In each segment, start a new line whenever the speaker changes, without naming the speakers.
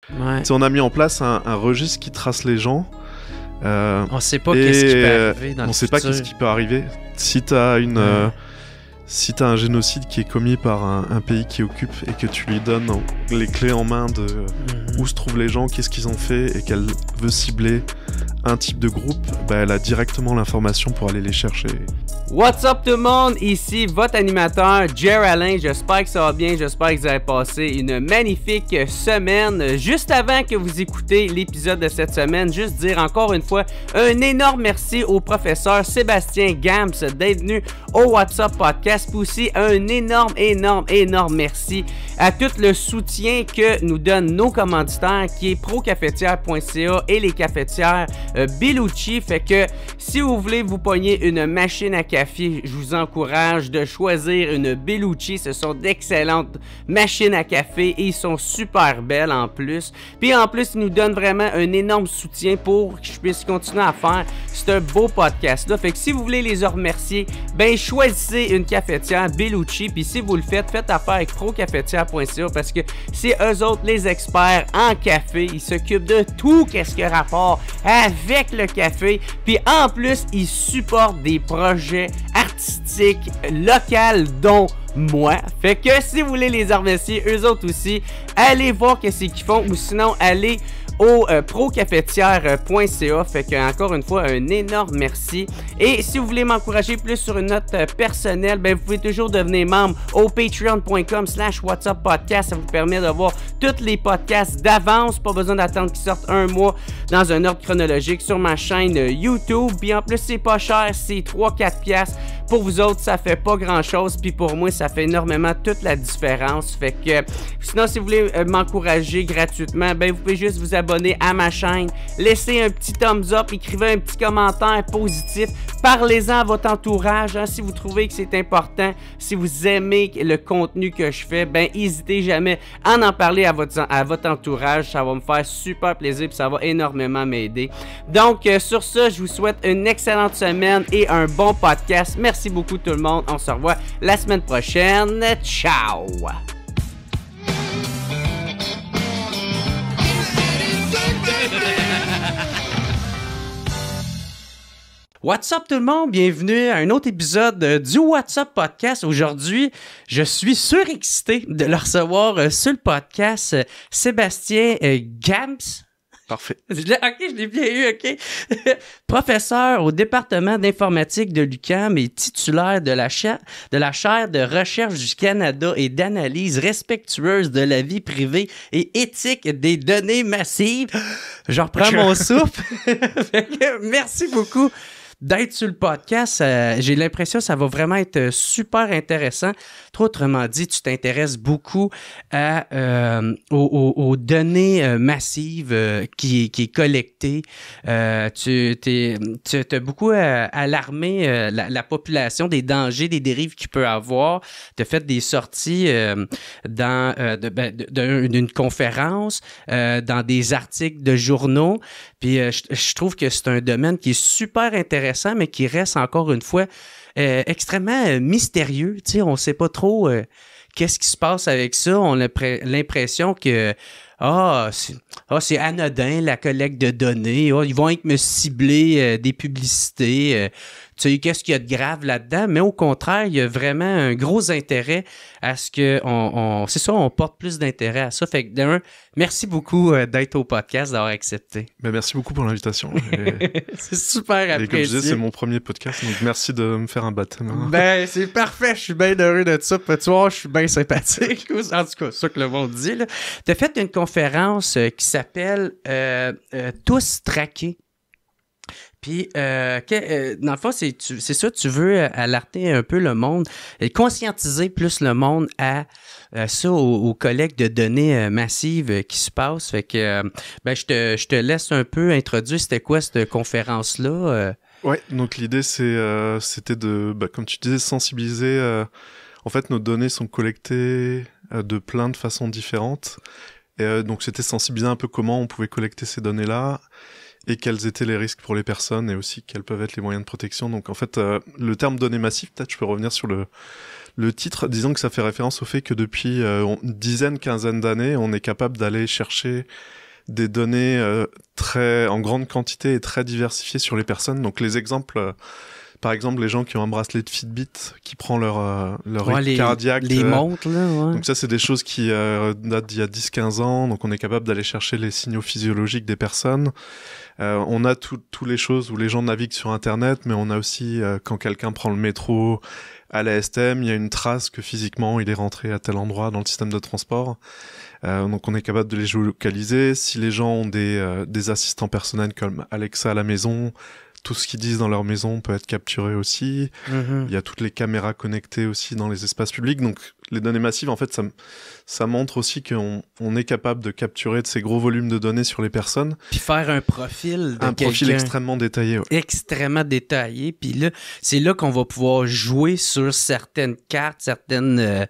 Ouais.
On a mis en place un registre qui trace les gens.
On sait pas qu'est-ce qui peut arriver dans le futur.
On sait pas qu'est-ce qui peut arriver. Si t'as si t'as un génocide qui est commis par un pays qui occupe et que tu lui donnes les clés en main de où se trouvent les gens, qu'est-ce qu'ils ont fait et qu'elle veut cibler un type de groupe, elle a directement l'information pour aller les chercher.
What's up tout le monde, ici votre animateur Jer Alain, j'espère que ça va bien, j'espère que vous avez passé une magnifique semaine. Juste avant que vous écoutez l'épisode de cette semaine, juste dire encore une fois un énorme merci au professeur Sébastien Gams d'être venu au What's Up Podcast, puis aussi un énorme merci à tout le soutien que nous donnent nos commanditaires qui est procafetière.ca et les cafetières Bellucci. Fait que si vous voulez vous pogner une machine à café, je vous encourage de choisir une Bellucci. Ce sont d'excellentes machines à café et ils sont super belles en plus. Puis en plus, ils nous donnent vraiment un énorme soutien pour que je puisse continuer à faire ce beau podcast-là. Fait que si vous voulez les remercier, choisissez une cafetière Bellucci. Puis si vous le faites, faites affaire avec procafetière.ca parce que c'est eux autres les experts en café. Ils s'occupent de tout qu'est-ce qui a rapport avec le café. Puis en plus, ils supportent des projets artistiques locaux dont moi. Fait que si vous voulez les remercier, eux autres aussi, allez voir qu'est-ce qu'ils font ou sinon allez au procafetière.ca. Fait que encore une fois un énorme merci. Et si vous voulez m'encourager plus sur une note personnelle, vous pouvez toujours devenir membre au patreon.com/whatsuppodcast. Ça vous permet de voir tous les podcasts d'avance, pas besoin d'attendre qu'ils sortent un mois dans un ordre chronologique sur ma chaîne YouTube. Puis en plus c'est pas cher, c'est 3-4 piastres. Pour vous autres ça fait pas grand chose, puis pour moi ça fait énormément toute la différence. Fait que sinon si vous voulez m'encourager gratuitement, vous pouvez juste vous abonner à ma chaîne, laissez un petit thumbs up, écrivez un petit commentaire positif, parlez-en à votre entourage si vous trouvez que c'est important, si vous aimez le contenu que je fais, n'hésitez jamais à en parler à votre entourage, ça va me faire super plaisir, puis ça va énormément m'aider. Donc sur ça, je vous souhaite une excellente semaine et un bon podcast. Merci beaucoup tout le monde, on se revoit la semaine prochaine, ciao! What's up tout le monde, bienvenue à un autre épisode du What's Up Podcast. Aujourd'hui, je suis surexcité de le recevoir sur le podcast, Sébastien Gams.
Parfait.
Ok, je l'ai bien eu, ok. Professeur au département d'informatique de l'UQAM et titulaire de la chaire de recherche du Canada et d'analyse respectueuse de la vie privée et éthique des données massives. Je reprends mon souffle. Merci beaucoup d'être sur le podcast. J'ai l'impression que ça va vraiment être super intéressant. Toi, autrement dit, tu t'intéresses beaucoup aux données massives qui est collectée. Tu as beaucoup alarmé la population des dangers, des dérives qu'il peut avoir. Tu as fait des sorties d'une conférence, dans des articles de journaux. Puis je trouve que c'est un domaine qui est super intéressant, mais qui reste encore une fois extrêmement mystérieux. Tu sais, on ne sait pas trop qu'est-ce qui se passe avec ça. On a l'impression que c'est anodin la collecte de données. Ils vont me cibler des publicités. Tu sais, qu'est-ce qu'il y a de grave là-dedans? Mais au contraire, il y a vraiment un gros intérêt à ce que c'est ça, on porte plus d'intérêt à ça. Fait que d'un, merci beaucoup d'être au podcast, d'avoir accepté.
Merci beaucoup pour l'invitation.
C'est super apprécié.
Et comme je disais, c'est mon premier podcast, donc merci de me faire un baptême.
C'est parfait, je suis bien heureux de ça. Tu vois, je suis bien sympathique. En tout cas, c'est ça que le monde dit. Tu as fait une conférence qui s'appelle Tous traqués. Puis, dans le fond, c'est ça, tu veux alerter un peu le monde et conscientiser plus le monde à ça, aux collectes de données massives qui se passent. Fait que, je te laisse un peu introduire, c'était quoi cette conférence-là?
Ouais, donc l'idée, c'était de, comme tu disais, sensibiliser. En fait, nos données sont collectées de plein de façons différentes. Et donc, c'était sensibiliser un peu comment on pouvait collecter ces données-là et quels étaient les risques pour les personnes et aussi quels peuvent être les moyens de protection. Donc en fait, le terme données massives, peut-être je peux revenir sur le Le titre, disons que ça fait référence au fait que depuis une dizaine, quinzaine d'années, on est capable d'aller chercher des données en grande quantité et très diversifiées sur les personnes. Donc les exemples, par exemple les gens qui ont un bracelet de Fitbit qui prend leur rythme cardiaque.
Les montres, là, ouais.
Donc ça, c'est des choses qui datent d'il y a 10-15 ans. Donc on est capable d'aller chercher les signaux physiologiques des personnes. On a toutes les choses où les gens naviguent sur Internet, mais on a aussi, quand quelqu'un prend le métro à la STM, il y a une trace que physiquement, il est rentré à tel endroit dans le système de transport. Donc on est capable de les géolocaliser. Si les gens ont des assistants personnels comme Alexa à la maison, tout ce qu'ils disent dans leur maison peut être capturé aussi. Il y a toutes les caméras connectées aussi dans les espaces publics. Donc les données massives, en fait, ça montre aussi qu'on est capable de capturer de ces gros volumes de données sur les personnes.
Puis faire un profil de
profil extrêmement détaillé. Ouais.
Extrêmement détaillé. Puis là, c'est là qu'on va pouvoir jouer sur certaines cartes, certaines...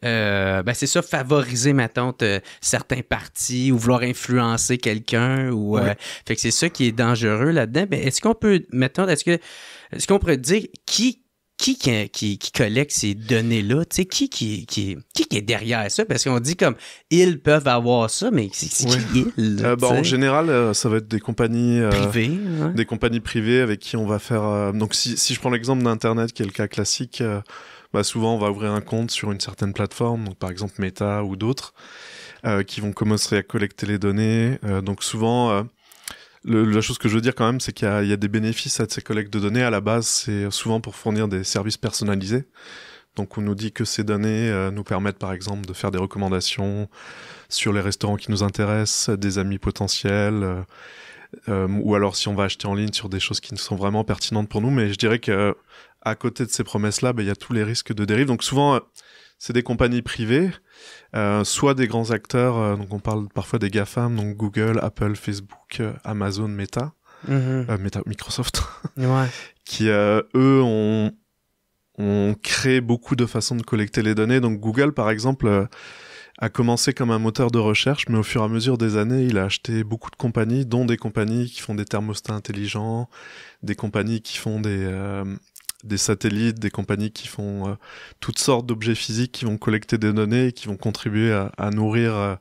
c'est ça, favoriser, mettons, certains partis ou vouloir influencer quelqu'un. Ou, fait que c'est ça qui est dangereux là-dedans. Ben, est-ce qu'on peut, mettons, est-ce qu'on pourrait dire qui collecte ces données-là? Tu sais, qui est derrière ça? Parce qu'on dit comme, ils peuvent avoir ça, mais c'est qui ils?
En général, ça va être des compagnies
privées.
Des compagnies privées avec qui on va faire... donc si je prends l'exemple d'Internet, qui est le cas classique, souvent on va ouvrir un compte sur une certaine plateforme, donc par exemple Meta ou d'autres, qui vont commencer à collecter les données. Donc souvent... la chose que je veux dire quand même, c'est qu'il y a des bénéfices à ces collectes de données. À la base, c'est souvent pour fournir des services personnalisés. Donc on nous dit que ces données nous permettent par exemple de faire des recommandations sur les restaurants qui nous intéressent, des amis potentiels, ou alors si on va acheter en ligne sur des choses qui sont vraiment pertinentes pour nous. Mais je dirais que à côté de ces promesses-là, il y a tous les risques de dérive. Donc souvent, c'est des compagnies privées, soit des grands acteurs, donc on parle parfois des GAFAM, donc Google, Apple, Facebook, Amazon, Meta, Microsoft, qui eux ont créé beaucoup de façons de collecter les données. Donc Google, par exemple, a commencé comme un moteur de recherche, mais au fur et à mesure des années, il a acheté beaucoup de compagnies, dont des compagnies qui font des thermostats intelligents, des compagnies qui font des satellites, des compagnies qui font toutes sortes d'objets physiques qui vont collecter des données et qui vont contribuer à nourrir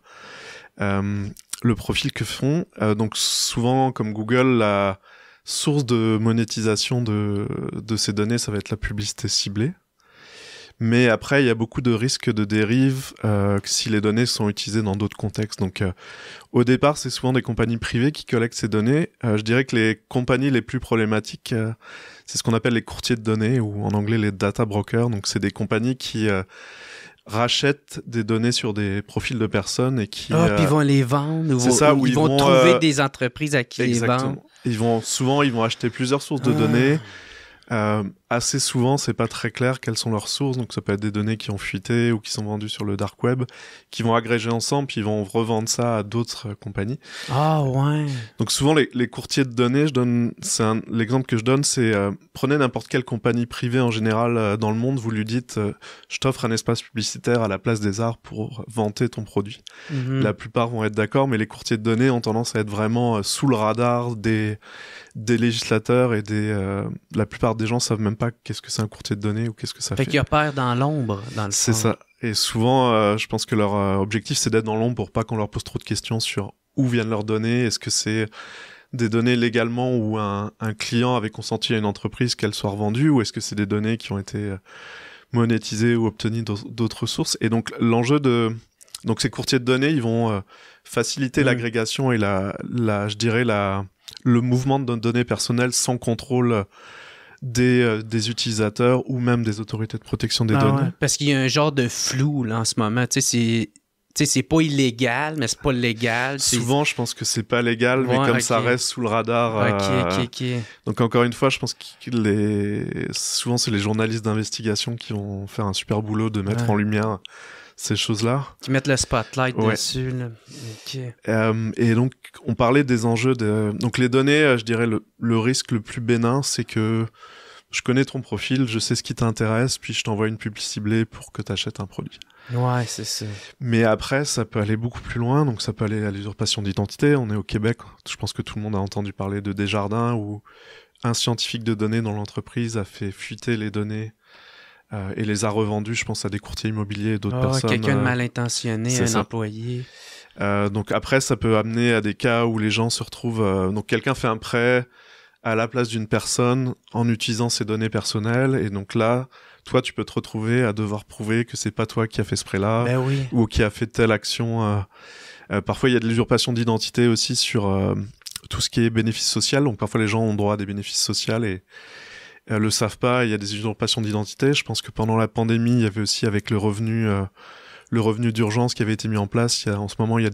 le profil que font. Donc souvent, comme Google, la source de monétisation de ces données, ça va être la publicité ciblée. Mais après, il y a beaucoup de risques de dérive si les données sont utilisées dans d'autres contextes. Donc, au départ, c'est souvent des compagnies privées qui collectent ces données. Je dirais que les compagnies les plus problématiques, c'est ce qu'on appelle les courtiers de données, ou en anglais les data brokers. Donc, c'est des compagnies qui rachètent des données sur des profils de personnes et qui...
puis ils vont les vendre, ou ils vont trouver des entreprises à qui les vendre.
Ils vont acheter plusieurs sources de données. Assez souvent, c'est pas très clair quelles sont leurs sources, donc ça peut être des données qui ont fuité ou qui sont vendues sur le dark web, qui vont agréger ensemble, puis ils vont revendre ça à d'autres compagnies.
Ah ouais.
Donc souvent, les courtiers de données, l'exemple que je donne, c'est prenez n'importe quelle compagnie privée en général dans le monde, vous lui dites je t'offre un espace publicitaire à la place des arts pour vanter ton produit. La plupart vont être d'accord, mais les courtiers de données ont tendance à être vraiment sous le radar des législateurs et la plupart des gens savent même pas qu'est-ce que c'est un courtier de données ou qu'est-ce que ça fait.
Fait qu'ils opèrent dans l'ombre, dans le fond.
C'est ça. Et souvent, je pense que leur objectif, c'est d'être dans l'ombre pour pas qu'on leur pose trop de questions sur où viennent leurs données. Est-ce que c'est des données légalement ou un client avait consenti à une entreprise qu'elle soit revendue, ou est-ce que c'est des données qui ont été monétisées ou obtenues d'autres sources. Et donc, l'enjeu donc ces courtiers de données, ils vont faciliter l'agrégation et je dirais le mouvement de données personnelles sans contrôle des utilisateurs ou même des autorités de protection des données. Ouais.
Parce qu'il y a un genre de flou là en ce moment. Tu sais, c'est pas illégal, mais c'est pas légal.
Souvent, je pense que c'est pas légal, mais comme ça reste sous le radar.
Ok.
Donc encore une fois, je pense que souvent c'est les journalistes d'investigation qui vont faire un super boulot de mettre en lumière ces choses-là.
Qui mettent le spotlight dessus. Là. Okay.
Et donc, on parlait des enjeux donc les données, je dirais le risque le plus bénin, c'est que je connais ton profil, je sais ce qui t'intéresse, puis je t'envoie une pub ciblée pour que tu achètes un produit.
Ouais, c'est ça.
Mais après, ça peut aller beaucoup plus loin, donc ça peut aller à l'usurpation d'identité. On est au Québec, je pense que tout le monde a entendu parler de Desjardins, où un scientifique de données dans l'entreprise a fait fuiter les données et les a revendus, je pense, à des courtiers immobiliers et d'autres personnes.
Quelqu'un de mal intentionné, un employé.
Donc après, ça peut amener à des cas où les gens se retrouvent... donc quelqu'un fait un prêt à la place d'une personne en utilisant ses données personnelles, et donc là, toi, tu peux te retrouver à devoir prouver que c'est pas toi qui a fait ce prêt-là, ou qui a fait telle action. Parfois, il y a de l'usurpation d'identité aussi sur tout ce qui est bénéfice social. Donc parfois, les gens ont droit à des bénéfices sociaux et le savent pas. Il y a des usurpations d'identité. Je pense que pendant la pandémie, il y avait aussi avec le revenu d'urgence qui avait été mis en place. En ce moment, il y a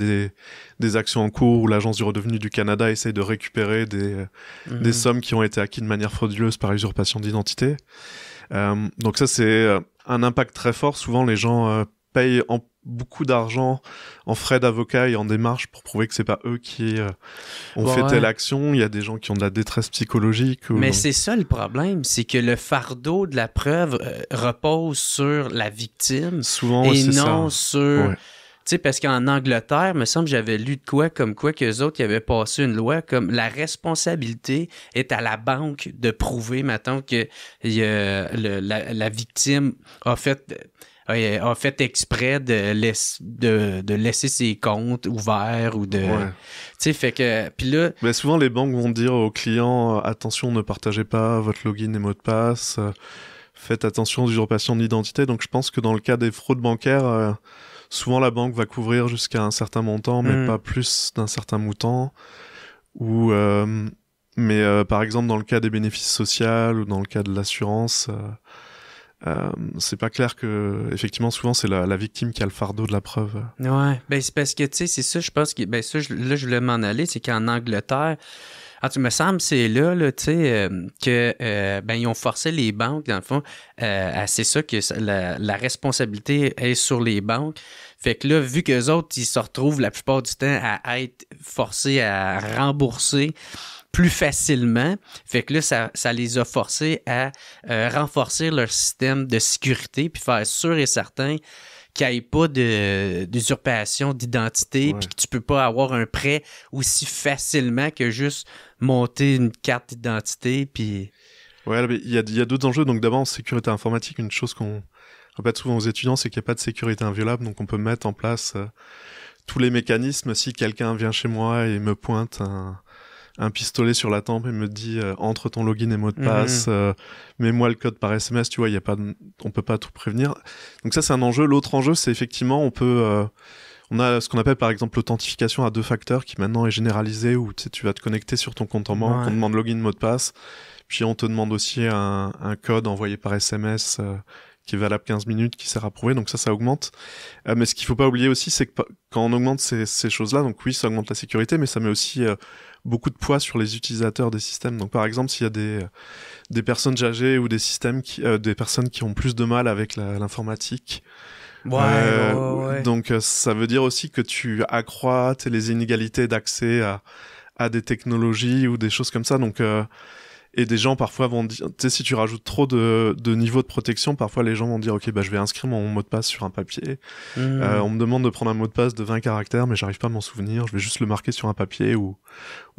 des actions en cours où l'Agence du revenu du Canada essaye de récupérer des sommes qui ont été acquises de manière frauduleuse par usurpation d'identité. Donc ça, c'est un impact très fort. Souvent, les gens payent beaucoup d'argent en frais d'avocat et en démarches pour prouver que c'est pas eux qui ont fait telle action. Il y a des gens qui ont de la détresse psychologique.
Mais c'est ça le problème, c'est que le fardeau de la preuve repose sur la victime.
Souvent,
et
c'est
non
ça.
sur... Tu sais, parce qu'en Angleterre, me semble, j'avais lu de quoi qu'eux autres, ils avaient passé une loi comme la responsabilité est à la banque de prouver, mettons, que la victime a fait exprès de laisser ses comptes ouverts ou de... Tu sais, fait que... Puis là...
Mais souvent, les banques vont dire aux clients, attention, ne partagez pas votre login et mot de passe, faites attention aux usurpations d'identité. Donc, je pense que dans le cas des fraudes bancaires... souvent, la banque va couvrir jusqu'à un certain montant, mais pas plus d'un certain montant. Mais par exemple, dans le cas des bénéfices sociaux ou dans le cas de l'assurance, c'est pas clair que, effectivement, souvent, c'est la victime qui a le fardeau de la preuve.
Ouais, ben c'est parce que, tu sais, c'est ça, je pense que, là, je voulais m'en aller, c'est qu'en Angleterre, il me semble, c'est là, tu sais, ils ont forcé les banques, dans le fond, c'est ça que la responsabilité est sur les banques. Fait que là, vu qu'eux autres, ils se retrouvent la plupart du temps à être forcés à rembourser plus facilement, fait que là, ça les a forcés à renforcer leur système de sécurité puis faire sûr et certain qu'il n'y ait pas d'usurpation d'identité puis que tu peux pas avoir un prêt aussi facilement que juste monter une carte d'identité puis...
Ouais, il y a d'autres enjeux. Donc d'abord, en sécurité informatique, une chose qu'on répète souvent aux étudiants, c'est qu'il n'y a pas de sécurité inviolable. Donc on peut mettre en place tous les mécanismes. Si quelqu'un vient chez moi et me pointe un pistolet sur la tempe et me dit entre ton login et mot de passe, mets-moi le code par SMS, tu vois, on peut pas tout prévenir. Donc ça, c'est un enjeu. L'autre enjeu, c'est effectivement, on a ce qu'on appelle par exemple l'authentification à 2 facteurs qui maintenant est généralisée, où tu vas te connecter sur ton compte en banque, on demande login, mot de passe, puis on te demande aussi un code envoyé par SMS qui est valable 15 minutes, qui sert à prouver, donc ça augmente. Mais ce qu'il faut pas oublier aussi, c'est que quand on augmente ces choses-là, donc oui, ça augmente la sécurité, mais ça met aussi beaucoup de poids sur les utilisateurs des systèmes. Donc par exemple, s'il y a des personnes âgées ou des personnes qui ont plus de mal avec l'informatique, donc ça veut dire aussi que tu accrois les inégalités d'accès à des technologies ou des choses comme ça. Donc et des gens parfois vont dire, tu sais, si tu rajoutes trop de niveau de protection, parfois les gens vont dire, ok, je vais inscrire mon mot de passe sur un papier. On me demande de prendre un mot de passe de 20 caractères, mais j'arrive pas à m'en souvenir. Je vais juste le marquer sur un papier ou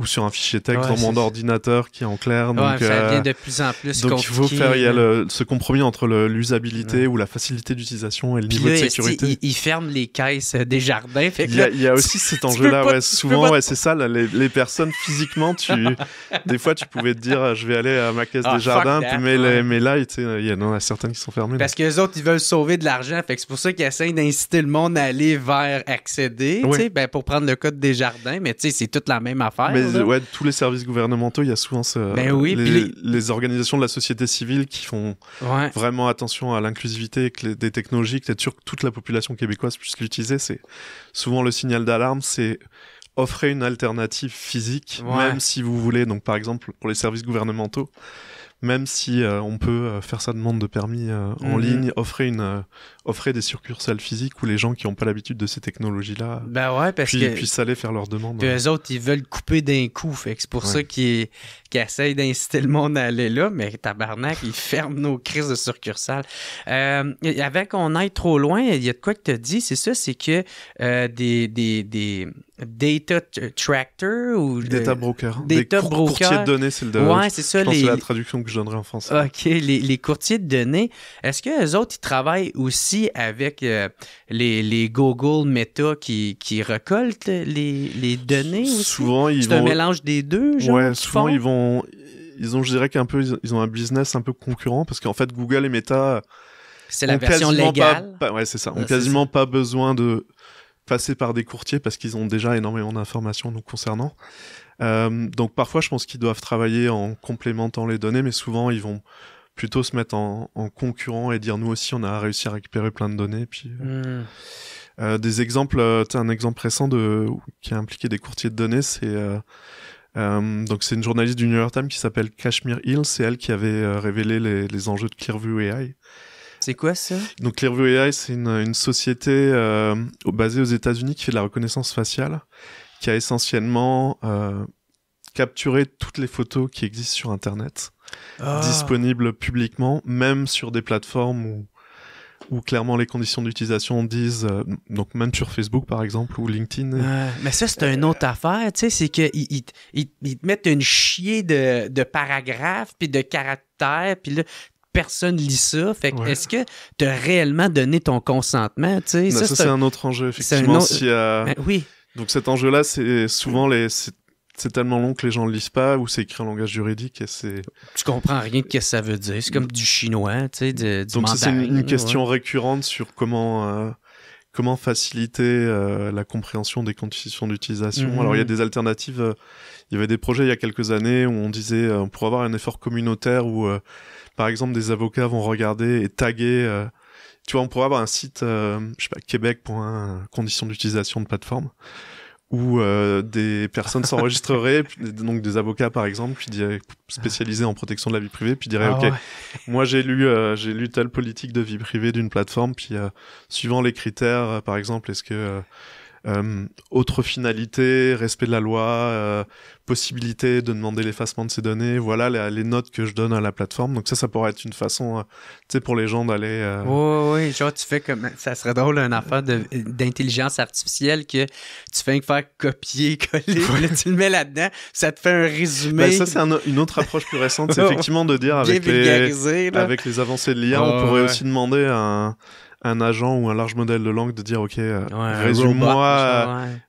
sur un fichier texte dans mon ordinateur qui est en clair. Donc,
ça devient de plus en plus compliqué.
Donc il faut faire, il y a ce compromis entre l'usabilité ou la facilité d'utilisation et le niveau de sécurité.
Ils ferment les caisses des jardins.
Il y a aussi cet enjeu-là, souvent, c'est ça, les personnes physiquement, des fois tu pouvais te dire, je vais aller à ma caisse des jardins, mais là, il y en a certaines qui sont fermées.
Parce que les autres, ils veulent sauver de l'argent, fait que c'est pour ça qu'ils essayent d'inciter le monde à aller vers accéder, pour prendre le code des jardins, mais c'est toute la même affaire.
Mais tous les services gouvernementaux, il y a souvent les organisations de la société civile qui font vraiment attention à l'inclusivité des technologies, que toute la population québécoise puisse l'utiliser. C'est souvent le signal d'alarme, c'est offrez une alternative physique, même si vous voulez, donc par exemple pour les services gouvernementaux, même si on peut faire sa demande de permis en ligne, offrez des succursales physiques où les gens qui n'ont pas l'habitude de ces technologies-là puissent aller faire leur demande.
Puis eux autres, ils veulent couper d'un coup, fait que c'est pour ça qu'ils essayent d'inciter le monde à aller là, mais tabarnak, ils ferment nos crises de succursales. Avant qu'on aille trop loin, il y a de quoi que tu as dit, c'est ça, c'est que des data tractor ou
data broker.
Data broker.
Courtiers de données, c'est
c'est ça.
C'est la traduction que je donnerais en français.
OK. Les courtiers de données, est-ce qu'eux autres, ils travaillent aussi avec les Google Meta qui récoltent les données aussi?
Souvent, ils
C'est un mélange des deux, genre?
Ouais, souvent, ils ont, je dirais ils ont un business un peu concurrent parce qu'en fait, Google et Meta...
C'est la version légale?
Ouais, c'est ça. Ont quasiment pas besoin de passer par des courtiers parce qu'ils ont déjà énormément d'informations nous concernant. Donc parfois, je pense qu'ils doivent travailler en complémentant les données, mais souvent, ils vont plutôt se mettre en concurrent et dire nous aussi, on a réussi à récupérer plein de données. Puis des exemples, un exemple récent qui a impliqué des courtiers de données, c'est donc c'est une journaliste du New York Times qui s'appelle Kashmir Hill. C'est elle qui avait révélé les enjeux de Clearview AI.
C'est quoi ça?
Donc Clearview AI, c'est une société basée aux États-Unis qui fait de la reconnaissance faciale, qui a essentiellement capturé toutes les photos qui existent sur Internet, disponibles publiquement, même sur des plateformes où clairement les conditions d'utilisation disent, donc même sur Facebook par exemple, ou LinkedIn.
Mais ça, c'est une autre affaire, tu sais, c'est qu'ils te mettent une chier de paragraphes puis de caractères, puis là, personne lit ça. Fait que est-ce que tu as réellement donné ton consentement? Ça,
c'est un autre enjeu, effectivement.
Oui.
Donc cet enjeu-là, c'est souvent c'est tellement long que les gens ne lisent pas ou c'est écrit en langage juridique et c'est...
Tu comprends rien de ce que ça veut dire. C'est comme du chinois, tu sais, du
donc
mandarin.
C'est une question récurrente sur comment faciliter la compréhension des conditions d'utilisation. Alors il y a des alternatives. Il y avait des projets il y a quelques années où on disait on pourrait avoir un effort communautaire où par exemple des avocats vont regarder et taguer. Tu vois, on pourrait avoir un site, je sais pas, Québec.conditions d'utilisation de plateforme, où des personnes s'enregistreraient, donc des avocats par exemple, puis spécialisés en protection de la vie privée, puis diraient moi j'ai lu telle politique de vie privée d'une plateforme, puis suivant les critères, par exemple, est-ce que autre finalité, respect de la loi, possibilité de demander l'effacement de ces données, voilà les notes que je donne à la plateforme. Donc ça pourrait être une façon, tu sais, pour les gens d'aller...
Oui, genre tu fais comme... Ça serait drôle, une affaire d'intelligence artificielle que tu fais faire copier-coller, là, tu le mets là-dedans, ça te fait un résumé.
Ça, c'est une autre approche plus récente, c'est effectivement de dire avec les avancées de l'IA, on pourrait aussi demander à un agent ou un large modèle de langue de dire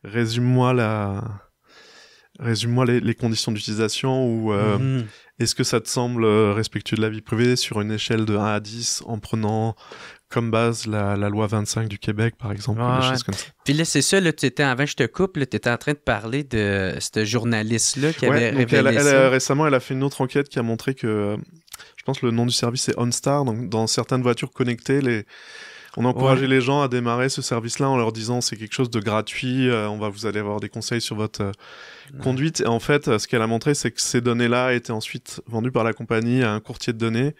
résume-moi les conditions d'utilisation ou est-ce que ça te semble respectueux de la vie privée sur une échelle de 1 à 10 en prenant comme base la loi 25 du Québec par exemple, des choses comme ça.
Puis là c'est ça, là, avant je te coupe, tu étais en train de parler de ce journaliste-là qui avait révélé ça.
Récemment elle a fait une autre enquête qui a montré que je pense que le nom du service c'est OnStar, donc dans certaines voitures connectées on encourageait les gens à démarrer ce service-là en leur disant c'est quelque chose de gratuit, vous allez avoir des conseils sur votre conduite. Et en fait, ce qu'elle a montré, c'est que ces données-là étaient ensuite vendues par la compagnie à un courtier de données,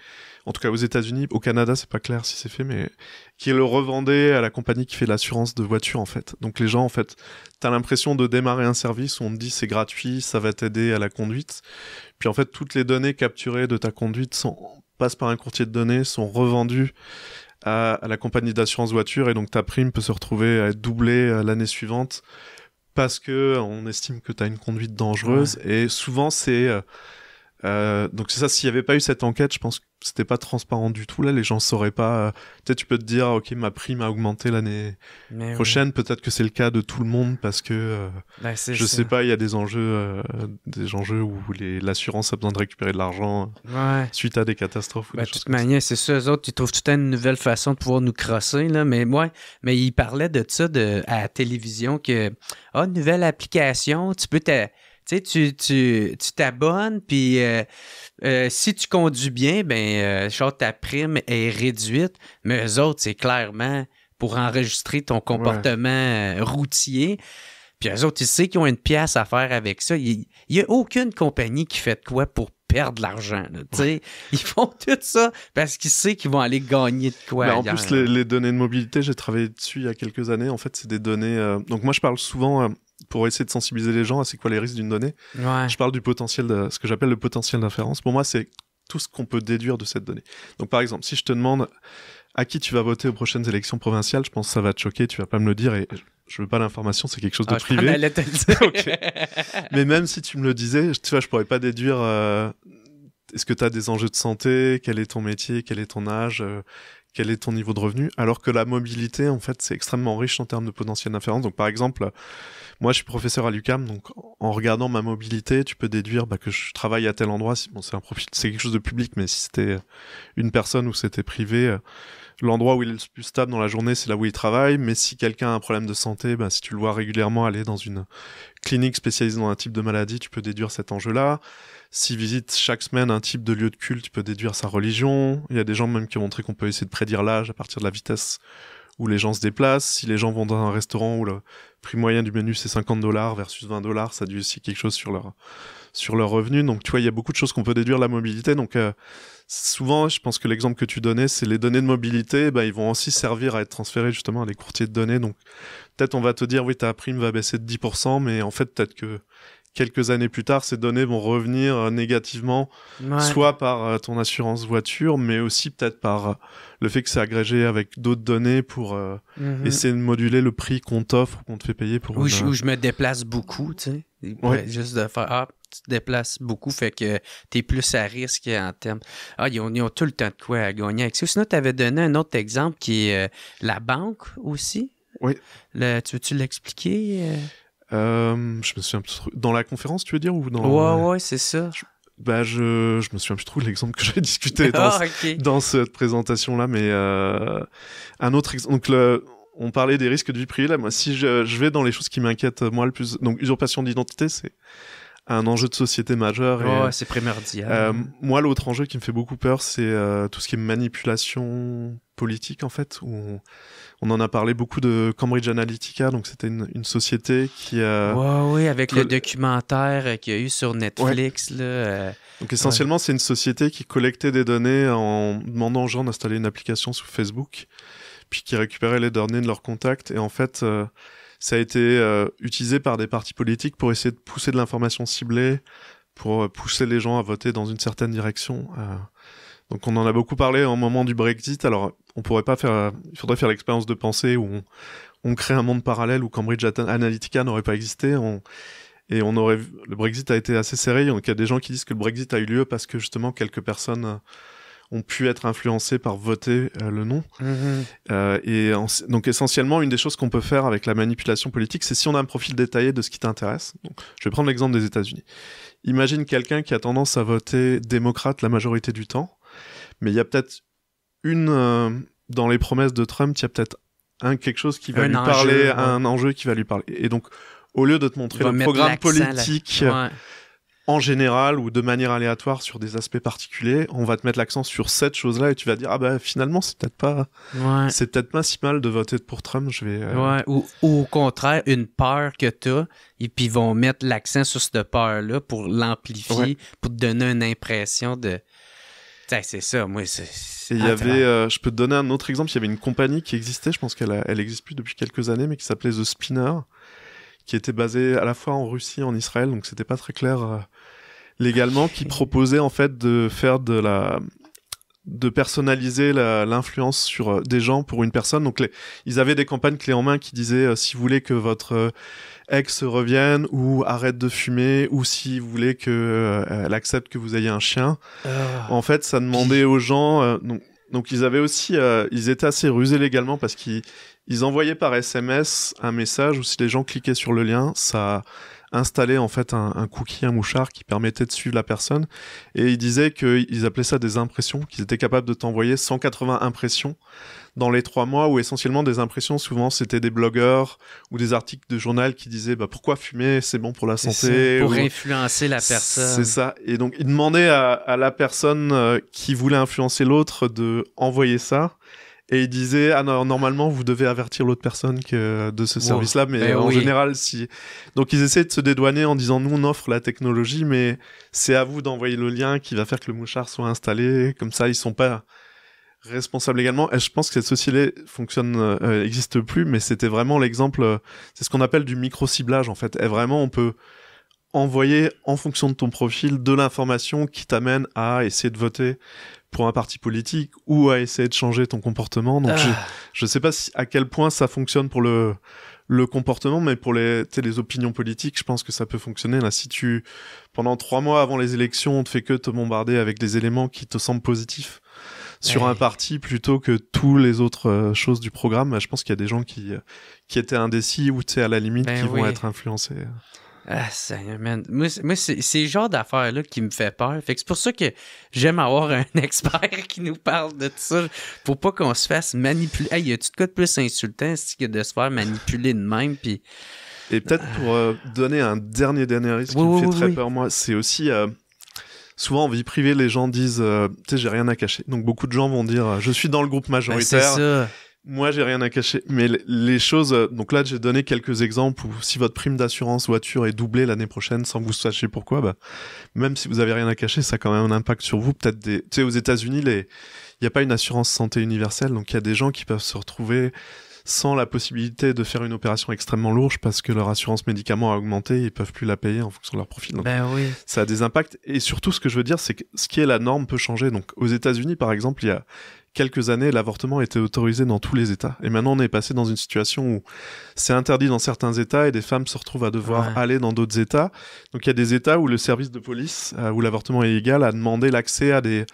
en tout cas aux États-Unis. Au Canada, c'est pas clair si c'est fait, mais qui le revendait à la compagnie qui fait l'assurance de voiture, en fait. Donc les gens, en fait, t'as l'impression de démarrer un service où on te dit c'est gratuit, ça va t'aider à la conduite. Puis en fait, toutes les données capturées de ta conduite passent par un courtier de données, sont revendues à la compagnie d'assurance voiture et donc ta prime peut se retrouver à être doublée l'année suivante parce que on estime que tu as une conduite dangereuse et souvent c'est donc c'est ça, s'il n'y avait pas eu cette enquête, je pense que c'était pas transparent du tout là, les gens sauraient pas, peut-être tu peux te dire ok ma prime a augmenté l'année prochaine, peut-être que c'est le cas de tout le monde parce que je sais pas, il y a des enjeux où l'assurance a besoin de récupérer de l'argent suite à des catastrophes ou des choses
de toute manière, c'est ça, eux autres ils trouvent tout le temps une nouvelle façon de pouvoir nous crosser là, mais ils parlaient de ça à la télévision que une nouvelle application, tu peux tu t'abonnes, puis si tu conduis bien, ta prime est réduite, mais eux autres, c'est clairement pour enregistrer ton comportement routier. Puis eux autres, ils savent qu'ils ont une pièce à faire avec ça. Il n'y a aucune compagnie qui fait de quoi pour perdre de l'argent. Ils font tout ça parce qu'ils savent qu'ils vont aller gagner de quoi.
En plus, les données de mobilité, j'ai travaillé dessus il y a quelques années. En fait, c'est des données... Donc moi, je parle souvent... pour essayer de sensibiliser les gens à c'est quoi les risques d'une donnée. Je parle du potentiel ce que j'appelle le potentiel d'inférence. Pour moi, c'est tout ce qu'on peut déduire de cette donnée. Donc, par exemple, si je te demande à qui tu vas voter aux prochaines élections provinciales, je pense que ça va te choquer, tu vas pas me le dire et je veux pas l'information, c'est quelque chose de privé.
Je te le dire.
Okay. Mais même si tu me le disais, tu vois, je pourrais pas déduire est-ce que tu as des enjeux de santé, quel est ton métier, quel est ton âge, quel est ton niveau de revenu, alors que la mobilité, en fait, c'est extrêmement riche en termes de potentiel d'inférence. Donc, par exemple, moi, je suis professeur à l'UQAM, donc en regardant ma mobilité, tu peux déduire que je travaille à tel endroit. Bon, c'est un profil, c'est quelque chose de public, mais si c'était une personne ou c'était privé, l'endroit où il est le plus stable dans la journée, c'est là où il travaille. Mais si quelqu'un a un problème de santé, si tu le vois régulièrement aller dans une clinique spécialisée dans un type de maladie, tu peux déduire cet enjeu-là. S'il visite chaque semaine un type de lieu de culte, tu peux déduire sa religion. Il y a des gens même qui ont montré qu'on peut essayer de prédire l'âge à partir de la vitesse où les gens se déplacent. Si les gens vont dans un restaurant où le prix moyen du menu c'est $50 versus $20, ça dit aussi quelque chose sur leur revenu. Donc tu vois, il y a beaucoup de choses qu'on peut déduire de la mobilité. Donc souvent, je pense que l'exemple que tu donnais, c'est les données de mobilité, ils vont aussi servir à être transférés justement à des courtiers de données. Donc peut-être on va te dire, oui, ta prime va baisser de 10%, mais en fait, peut-être que quelques années plus tard, ces données vont revenir négativement, soit par ton assurance voiture, mais aussi peut-être par le fait que c'est agrégé avec d'autres données pour essayer de moduler le prix qu'on t'offre ou qu'on te fait payer pour
où je me déplace beaucoup, tu sais. Ouais. Juste de faire, tu te déplaces beaucoup, fait que t'es plus à risque en termes... ils ont tout le temps de quoi à gagner avec ça. Sinon, tu avais donné un autre exemple qui est la banque aussi.
Oui.
Tu veux-tu l'expliquer?
Je me souviens plus trop. Dans la conférence, tu veux dire, ou dans...
Ouais, c'est ça.
Je me souviens plus trop de l'exemple que j'avais discuté dans cette présentation-là, mais un autre exemple. Donc on parlait des risques de vie privée. Là, moi, si je vais dans les choses qui m'inquiètent moi le plus, donc usurpation d'identité, c'est un enjeu de société majeur.
C'est primordial.
Moi, l'autre enjeu qui me fait beaucoup peur, c'est tout ce qui est manipulation politique, en fait, où on en a parlé beaucoup de Cambridge Analytica, donc c'était une société qui a...
Oui, avec le documentaire qu'il y a eu sur Netflix. Là,
donc essentiellement, c'est une société qui collectait des données en demandant aux gens d'installer une application sous Facebook, puis qui récupérait les données de leurs contacts, et en fait... ça a été utilisé par des partis politiques pour essayer de pousser de l'information ciblée, pour pousser les gens à voter dans une certaine direction. Donc on en a beaucoup parlé au moment du Brexit. Alors on pourrait pas faire, il faudrait faire l'expérience de pensée où on crée un monde parallèle où Cambridge Analytica n'aurait pas existé. Le Brexit a été assez serré. Donc il y a des gens qui disent que le Brexit a eu lieu parce que justement quelques personnes ont pu être influencés par voter le non. Donc essentiellement, une des choses qu'on peut faire avec la manipulation politique, c'est si on a un profil détaillé de ce qui t'intéresse. Donc, je vais prendre l'exemple des États-Unis. Imagine quelqu'un qui a tendance à voter démocrate la majorité du temps, mais il y a peut-être dans les promesses de Trump, il y a peut-être quelque chose qui va lui parler, un enjeu qui va lui parler. Et donc, au lieu de te montrer le programme politique... en général ou de manière aléatoire sur des aspects particuliers, on va te mettre l'accent sur cette chose-là et tu vas dire finalement c'est peut-être pas si mal de voter pour Trump,
ou au contraire une peur que t'as et puis ils vont mettre l'accent sur cette peur-là pour l'amplifier, pour te donner une impression de c'est ça, moi c'est...
Et il y avait, je peux te donner un autre exemple, il y avait une compagnie qui existait, je pense qu'elle existe plus depuis quelques années, mais qui s'appelait The Spinner, qui était basé à la fois en Russie et en Israël, donc c'était pas très clair légalement, qui proposait en fait de faire de personnaliser l'influence sur des gens pour une personne. Donc ils avaient des campagnes clés en main qui disaient si vous voulez que votre ex revienne ou arrête de fumer ou si vous voulez que elle accepte que vous ayez un chien. En fait, ça demandait aux gens donc ils avaient aussi ils étaient assez rusés légalement parce qu'ils envoyaient par SMS un message où si les gens cliquaient sur le lien, ça installait en fait un cookie, un mouchard qui permettait de suivre la personne. Et ils disaient qu'ils appelaient ça des impressions, qu'ils étaient capables de t'envoyer 180 impressions dans les 3 mois, où essentiellement des impressions, souvent c'était des blogueurs ou des articles de journal qui disaient pourquoi fumer, c'est bon pour la santé.
Pour influencer la personne.
C'est ça. Et donc ils demandaient à la personne qui voulait influencer l'autre de envoyer ça. Et il disait normalement vous devez avertir l'autre personne de ce service-là, mais en général donc ils essaient de se dédouaner en disant nous on offre la technologie, mais c'est à vous d'envoyer le lien qui va faire que le mouchard soit installé. Comme ça ils sont pas responsables également. Et je pense que cette société existe plus, mais c'était vraiment l'exemple. C'est ce qu'on appelle du micro-ciblage en fait. Et vraiment on peut envoyer en fonction de ton profil de l'information qui t'amène à essayer de voter pour un parti politique ou à essayer de changer ton comportement. Donc je sais pas à quel point ça fonctionne pour le le comportement, mais pour les opinions politiques, je pense que ça peut fonctionner. Là, si pendant 3 mois avant les élections, on te fait que te bombarder avec des éléments qui te semblent positifs sur un parti plutôt que tous les autres choses du programme, je pense qu'il y a des gens qui étaient indécis ou, tu sais, à la limite, qui vont être influencés.
Ah, Seigneur, man. Moi c'est le genre d'affaires-là qui me fait peur. Fait que c'est pour ça que j'aime avoir un expert qui nous parle de tout ça. Pour pas qu'on se fasse manipuler. Hey, y a-tu de quoi de plus insultant que de se faire manipuler de même? Puis...
Et peut-être pour donner un dernier risque qui me fait très peur, moi, c'est aussi... souvent, en vie privée, les gens disent tu sais, j'ai rien à cacher. Donc, beaucoup de gens vont dire je suis dans le groupe majoritaire.
C'est ça.
Moi, j'ai rien à cacher. Mais les choses... donc là, j'ai donné quelques exemples où si votre prime d'assurance voiture est doublée l'année prochaine sans que vous sachiez pourquoi, même si vous avez rien à cacher, ça a quand même un impact sur vous. Peut-être tu sais, aux États-Unis, il n'y a pas une assurance santé universelle. Donc, il y a des gens qui peuvent se retrouver sans la possibilité de faire une opération extrêmement lourde parce que leur assurance médicaments a augmenté, ils peuvent plus la payer en fonction de leur profil. Donc, ça a des impacts. Et surtout, ce que je veux dire, c'est que ce qui est la norme peut changer. Donc, aux États-Unis, par exemple, il y a quelques années, l'avortement était autorisé dans tous les États. Et maintenant, on est passé dans une situation où c'est interdit dans certains États et des femmes se retrouvent à devoir aller dans d'autres États. Donc, il y a des États où le service de police, où l'avortement est illégal, a demandé l'accès à des...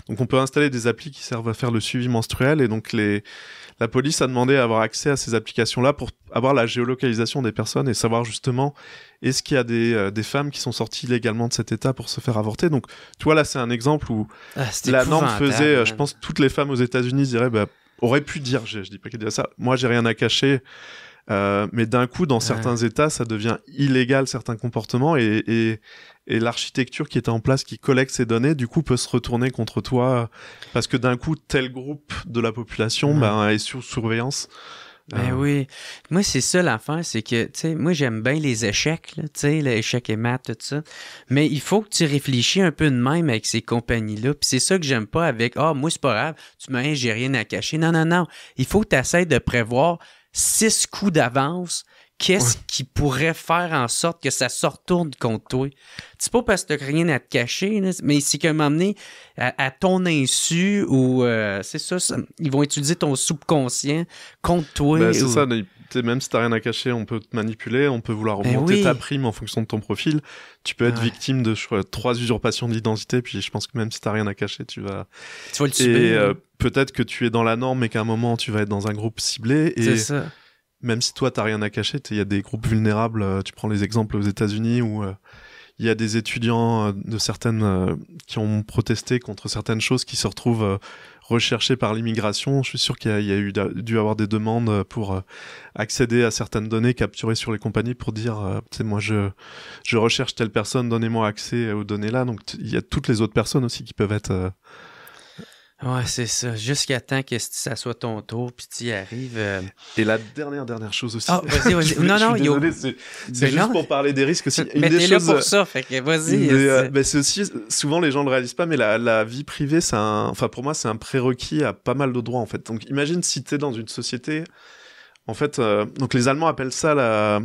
Donc, on peut installer des applis qui servent à faire le suivi menstruel. Et donc, la police a demandé à avoir accès à ces applications-là pour avoir la géolocalisation des personnes et savoir justement est-ce qu'il y a des femmes qui sont sorties illégalement de cet état pour se faire avorter. Donc, tu vois, là, c'est un exemple où la norme faisait, je pense, toutes les femmes aux États-Unis diraient, auraient pu dire, je dis pas qu'elles diraient ça, moi, j'ai rien à cacher. Mais d'un coup, dans certains États, ça devient illégal, certains comportements, et l'architecture qui était en place, qui collecte ces données, du coup, peut se retourner contre toi, parce que d'un coup, tel groupe de la population est sous surveillance.
Oui. Moi, c'est ça l'affaire, c'est que, tu sais, moi, j'aime bien les échecs, tu sais, l'échec et maths, tout ça. Mais il faut que tu réfléchis un peu de même avec ces compagnies-là. Puis c'est ça que j'aime pas avec, moi, c'est pas grave, tu me dis, j'ai rien à cacher. Non. Il faut que tu essaies de prévoir 6 coups d'avance. Qu'est-ce qui pourrait faire en sorte que ça se retourne contre toi? C'est pas parce que t'as rien à te cacher, là, mais c'est qu'à un moment donné, à ton insu, ou c'est ça, ils vont utiliser ton subconscient contre toi.
C'est ça, même si t'as rien à cacher, on peut te manipuler, on peut vouloir augmenter ta prime en fonction de ton profil. Tu peux être victime de 3 usurpations d'identité, puis je pense que même si t'as rien à cacher, tu vas
le subir.
Et peut-être que tu es dans la norme, mais qu'à un moment, tu vas être dans un groupe ciblé. Et
c'est ça.
Même si toi, t'as rien à cacher, il y a des groupes vulnérables. Tu prends les exemples aux États-Unis où il y a des étudiants de certaines qui ont protesté contre certaines choses qui se retrouvent recherchés par l'immigration. Je suis sûr qu'il y a dû avoir des demandes pour accéder à certaines données capturées sur les compagnies pour dire, tu sais, moi, je recherche telle personne, donnez-moi accès aux données là. Donc, il y a toutes les autres personnes aussi qui peuvent être... Ouais,
c'est ça. Jusqu'à temps que ça soit ton tour, puis tu y arrives.
Et la dernière chose aussi.
Ah, vas-y. Non,
désolé, c'est juste pour parler des risques aussi.
Mais t'es là pour ça, fait que vas-y.
C'est aussi, souvent les gens le réalisent pas, mais la vie privée, pour moi, c'est un prérequis à pas mal de droits, en fait. Donc, imagine si t'es dans une société, en fait, donc les Allemands appellent ça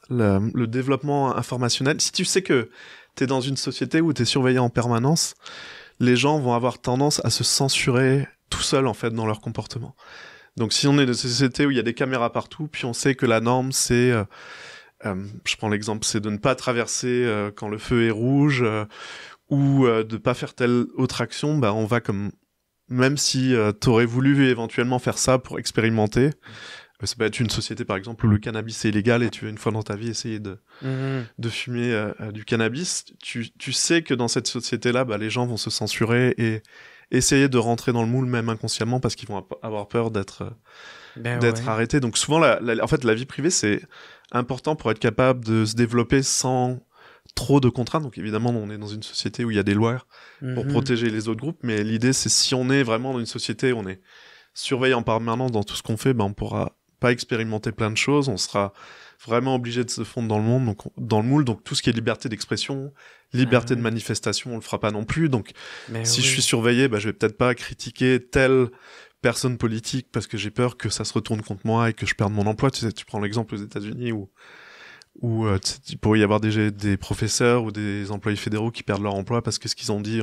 le développement informationnel. Si tu sais que t'es dans une société où t'es surveillé en permanence, les gens vont avoir tendance à se censurer tout seuls, en fait, dans leur comportement. Donc, si on est dans une société où il y a des caméras partout, puis on sait que la norme, c'est... je prends l'exemple, c'est de ne pas traverser quand le feu est rouge, ou de pas faire telle autre action, on va comme... Même si t'aurais voulu éventuellement faire ça pour expérimenter... Ça peut être une société, par exemple, où le cannabis est illégal et tu veux une fois dans ta vie essayer de fumer du cannabis. Tu sais que dans cette société-là, les gens vont se censurer et essayer de rentrer dans le moule, même inconsciemment, parce qu'ils vont avoir peur d'être arrêtés. Donc souvent, en fait, la vie privée, c'est important pour être capable de se développer sans trop de contraintes. Donc évidemment, on est dans une société où il y a des lois pour protéger les autres groupes, mais l'idée, c'est si on est vraiment dans une société où on est surveillé en permanence dans tout ce qu'on fait, on pourra pas expérimenter plein de choses, on sera vraiment obligé de se fondre dans le moule, donc tout ce qui est liberté d'expression, liberté de manifestation, on le fera pas non plus, donc si je suis surveillé, je vais peut-être pas critiquer telle personne politique parce que j'ai peur que ça se retourne contre moi et que je perde mon emploi. Tu sais, tu prends l'exemple aux États-Unis où il pourrait y avoir des professeurs ou des employés fédéraux qui perdent leur emploi parce que ce qu'ils ont dit,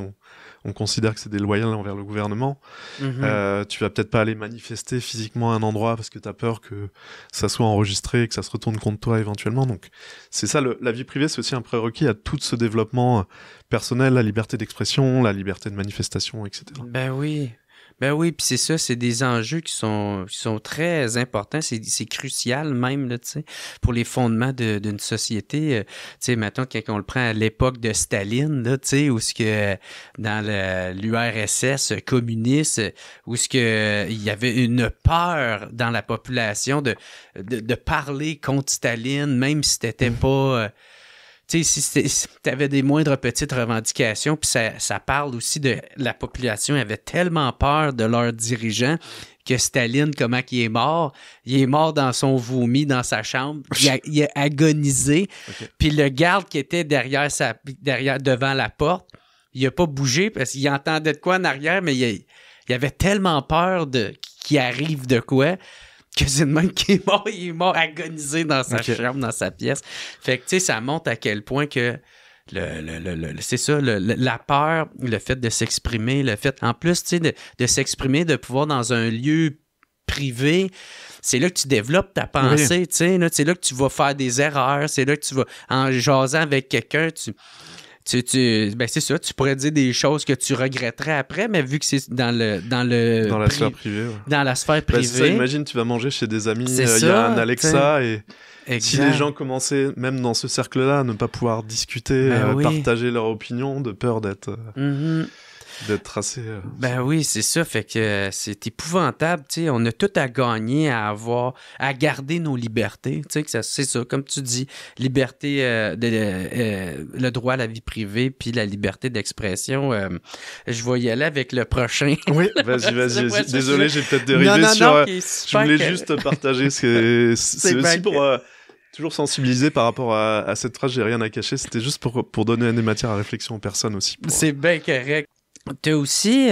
on considère que c'est déloyal envers le gouvernement. Tu vas peut-être pas aller manifester physiquement à un endroit parce que t'as peur que ça soit enregistré et que ça se retourne contre toi éventuellement. Donc c'est ça, la vie privée, c'est aussi un prérequis à tout ce développement personnel, la liberté d'expression, la liberté de manifestation, etc.
Ben oui, puis c'est ça, c'est des enjeux qui sont très importants, c'est crucial même, là, tu sais, pour les fondements d'une société. Tu sais, mettons, quand on le prend à l'époque de Staline, là, tu sais, où ce que dans l'URSS communiste, où ce que il y avait une peur dans la population de parler contre Staline, même si t'étais pas... Tu sais, si tu avais des moindres petites revendications, puis ça parle aussi de la population avait tellement peur de leurs dirigeants que Staline, comment il est mort dans son vomi, dans sa chambre, il a agonisé, puis le garde qui était devant la porte, il a pas bougé parce qu'il entendait de quoi en arrière, mais il avait tellement peur qu'il arrive de quoi, que c'est le même qui il est mort agonisé dans sa chambre, dans sa pièce. Fait que, tu sais, ça montre à quel point que c'est ça, la peur, le fait de s'exprimer, le fait, en plus, tu sais, de s'exprimer, de pouvoir dans un lieu privé, c'est là que tu développes ta pensée, tu sais, c'est là que tu vas faire des erreurs, c'est là que tu vas, en jasant avec quelqu'un, ben c'est ça, tu pourrais dire des choses que tu regretterais après, mais vu que c'est dans la
sphère privée. Ouais.
Dans la sphère privée.
C'est ça, imagine, tu vas manger chez des amis, il y a un Alexa, t'sais. Et si les gens commençaient, même dans ce cercle-là, à ne pas pouvoir discuter, partager leur opinion, de peur d'être tracé.
Ben oui, c'est ça. Fait que c'est épouvantable. Tu sais, on a tout à gagner à garder nos libertés. Tu sais, c'est ça, comme tu dis, liberté, le droit à la vie privée, puis la liberté d'expression. Je vais y aller avec le prochain.
Oui, vas-y. Désolé, j'ai peut-être dérivé sur. Je voulais juste partager. C'est aussi pour. Toujours sensibilisé par rapport à cette phrase, j'ai rien à cacher. C'était juste pour donner des matières à réflexion aux personnes aussi.
C'est bien correct. Tu as aussi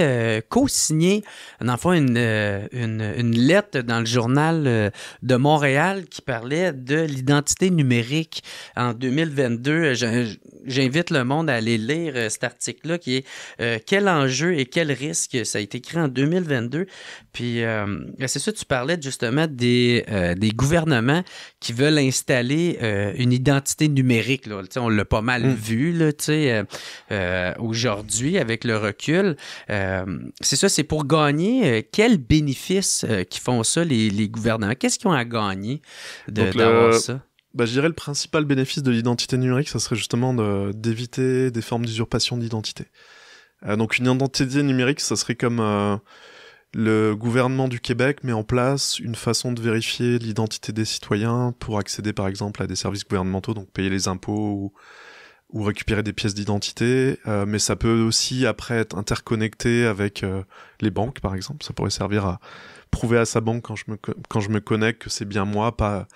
co-signé, dans le fond, une lettre dans le journal de Montréal qui parlait de l'identité numérique en 2022. J'invite le monde à aller lire cet article-là qui est quel enjeu et quel risque. Ça a été écrit en 2022. Puis, c'est ça, tu parlais justement des gouvernements qui veulent installer une identité numérique. Là. On l'a pas mal vu là, aujourd'hui avec le recul. C'est ça, c'est pour gagner. Quels bénéfices qui font ça, les gouvernements? Qu'est-ce qu'ils ont à gagner d'avoir ça?
Je dirais le principal bénéfice de l'identité numérique, ça serait justement d'éviter des formes d'usurpation d'identité. Donc une identité numérique, ça serait comme le gouvernement du Québec met en place une façon de vérifier l'identité des citoyens pour accéder par exemple à des services gouvernementaux, donc payer les impôts ou récupérer des pièces d'identité, mais ça peut aussi après être interconnecté avec les banques par exemple. Ça pourrait servir à prouver à sa banque quand je me connecte que c'est bien moi, pas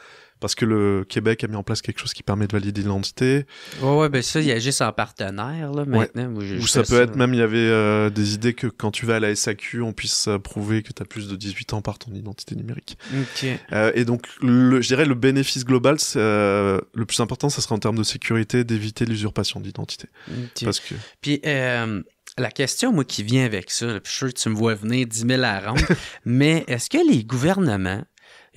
parce que le Québec a mis en place quelque chose qui permet de valider l'identité.
Ouais, ben ça, il y a juste en partenaire, là, maintenant.
Ouais. Ou ça peut être, même, il y avait des idées que quand tu vas à la SAQ, on puisse prouver que tu as plus de 18 ans par ton identité numérique.
OK.
Et donc, je dirais, le bénéfice global, le plus important, ça serait en termes de sécurité, d'éviter l'usurpation d'identité.
OK.
Parce que...
Puis, la question, moi, qui vient avec ça, là, puis je suis sûr que tu me vois venir 10 000 à la ronde, mais est-ce que les gouvernements,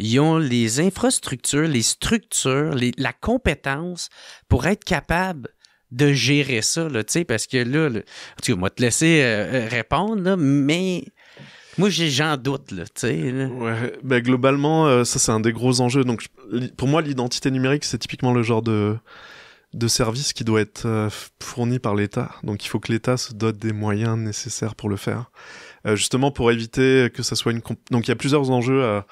ils ont les infrastructures, les structures, la compétence pour être capables de gérer ça, là, tu sais, parce que là, en tout cas, on va te laisser répondre, là, mais moi, j'en doute, là, tu sais.
Ouais, ben globalement, ça, c'est un des gros enjeux. Donc, pour moi, l'identité numérique, c'est typiquement le genre de service qui doit être fourni par l'État. Donc, il faut que l'État se dote des moyens nécessaires pour le faire. Justement, pour éviter que ça soit donc, il y a plusieurs enjeux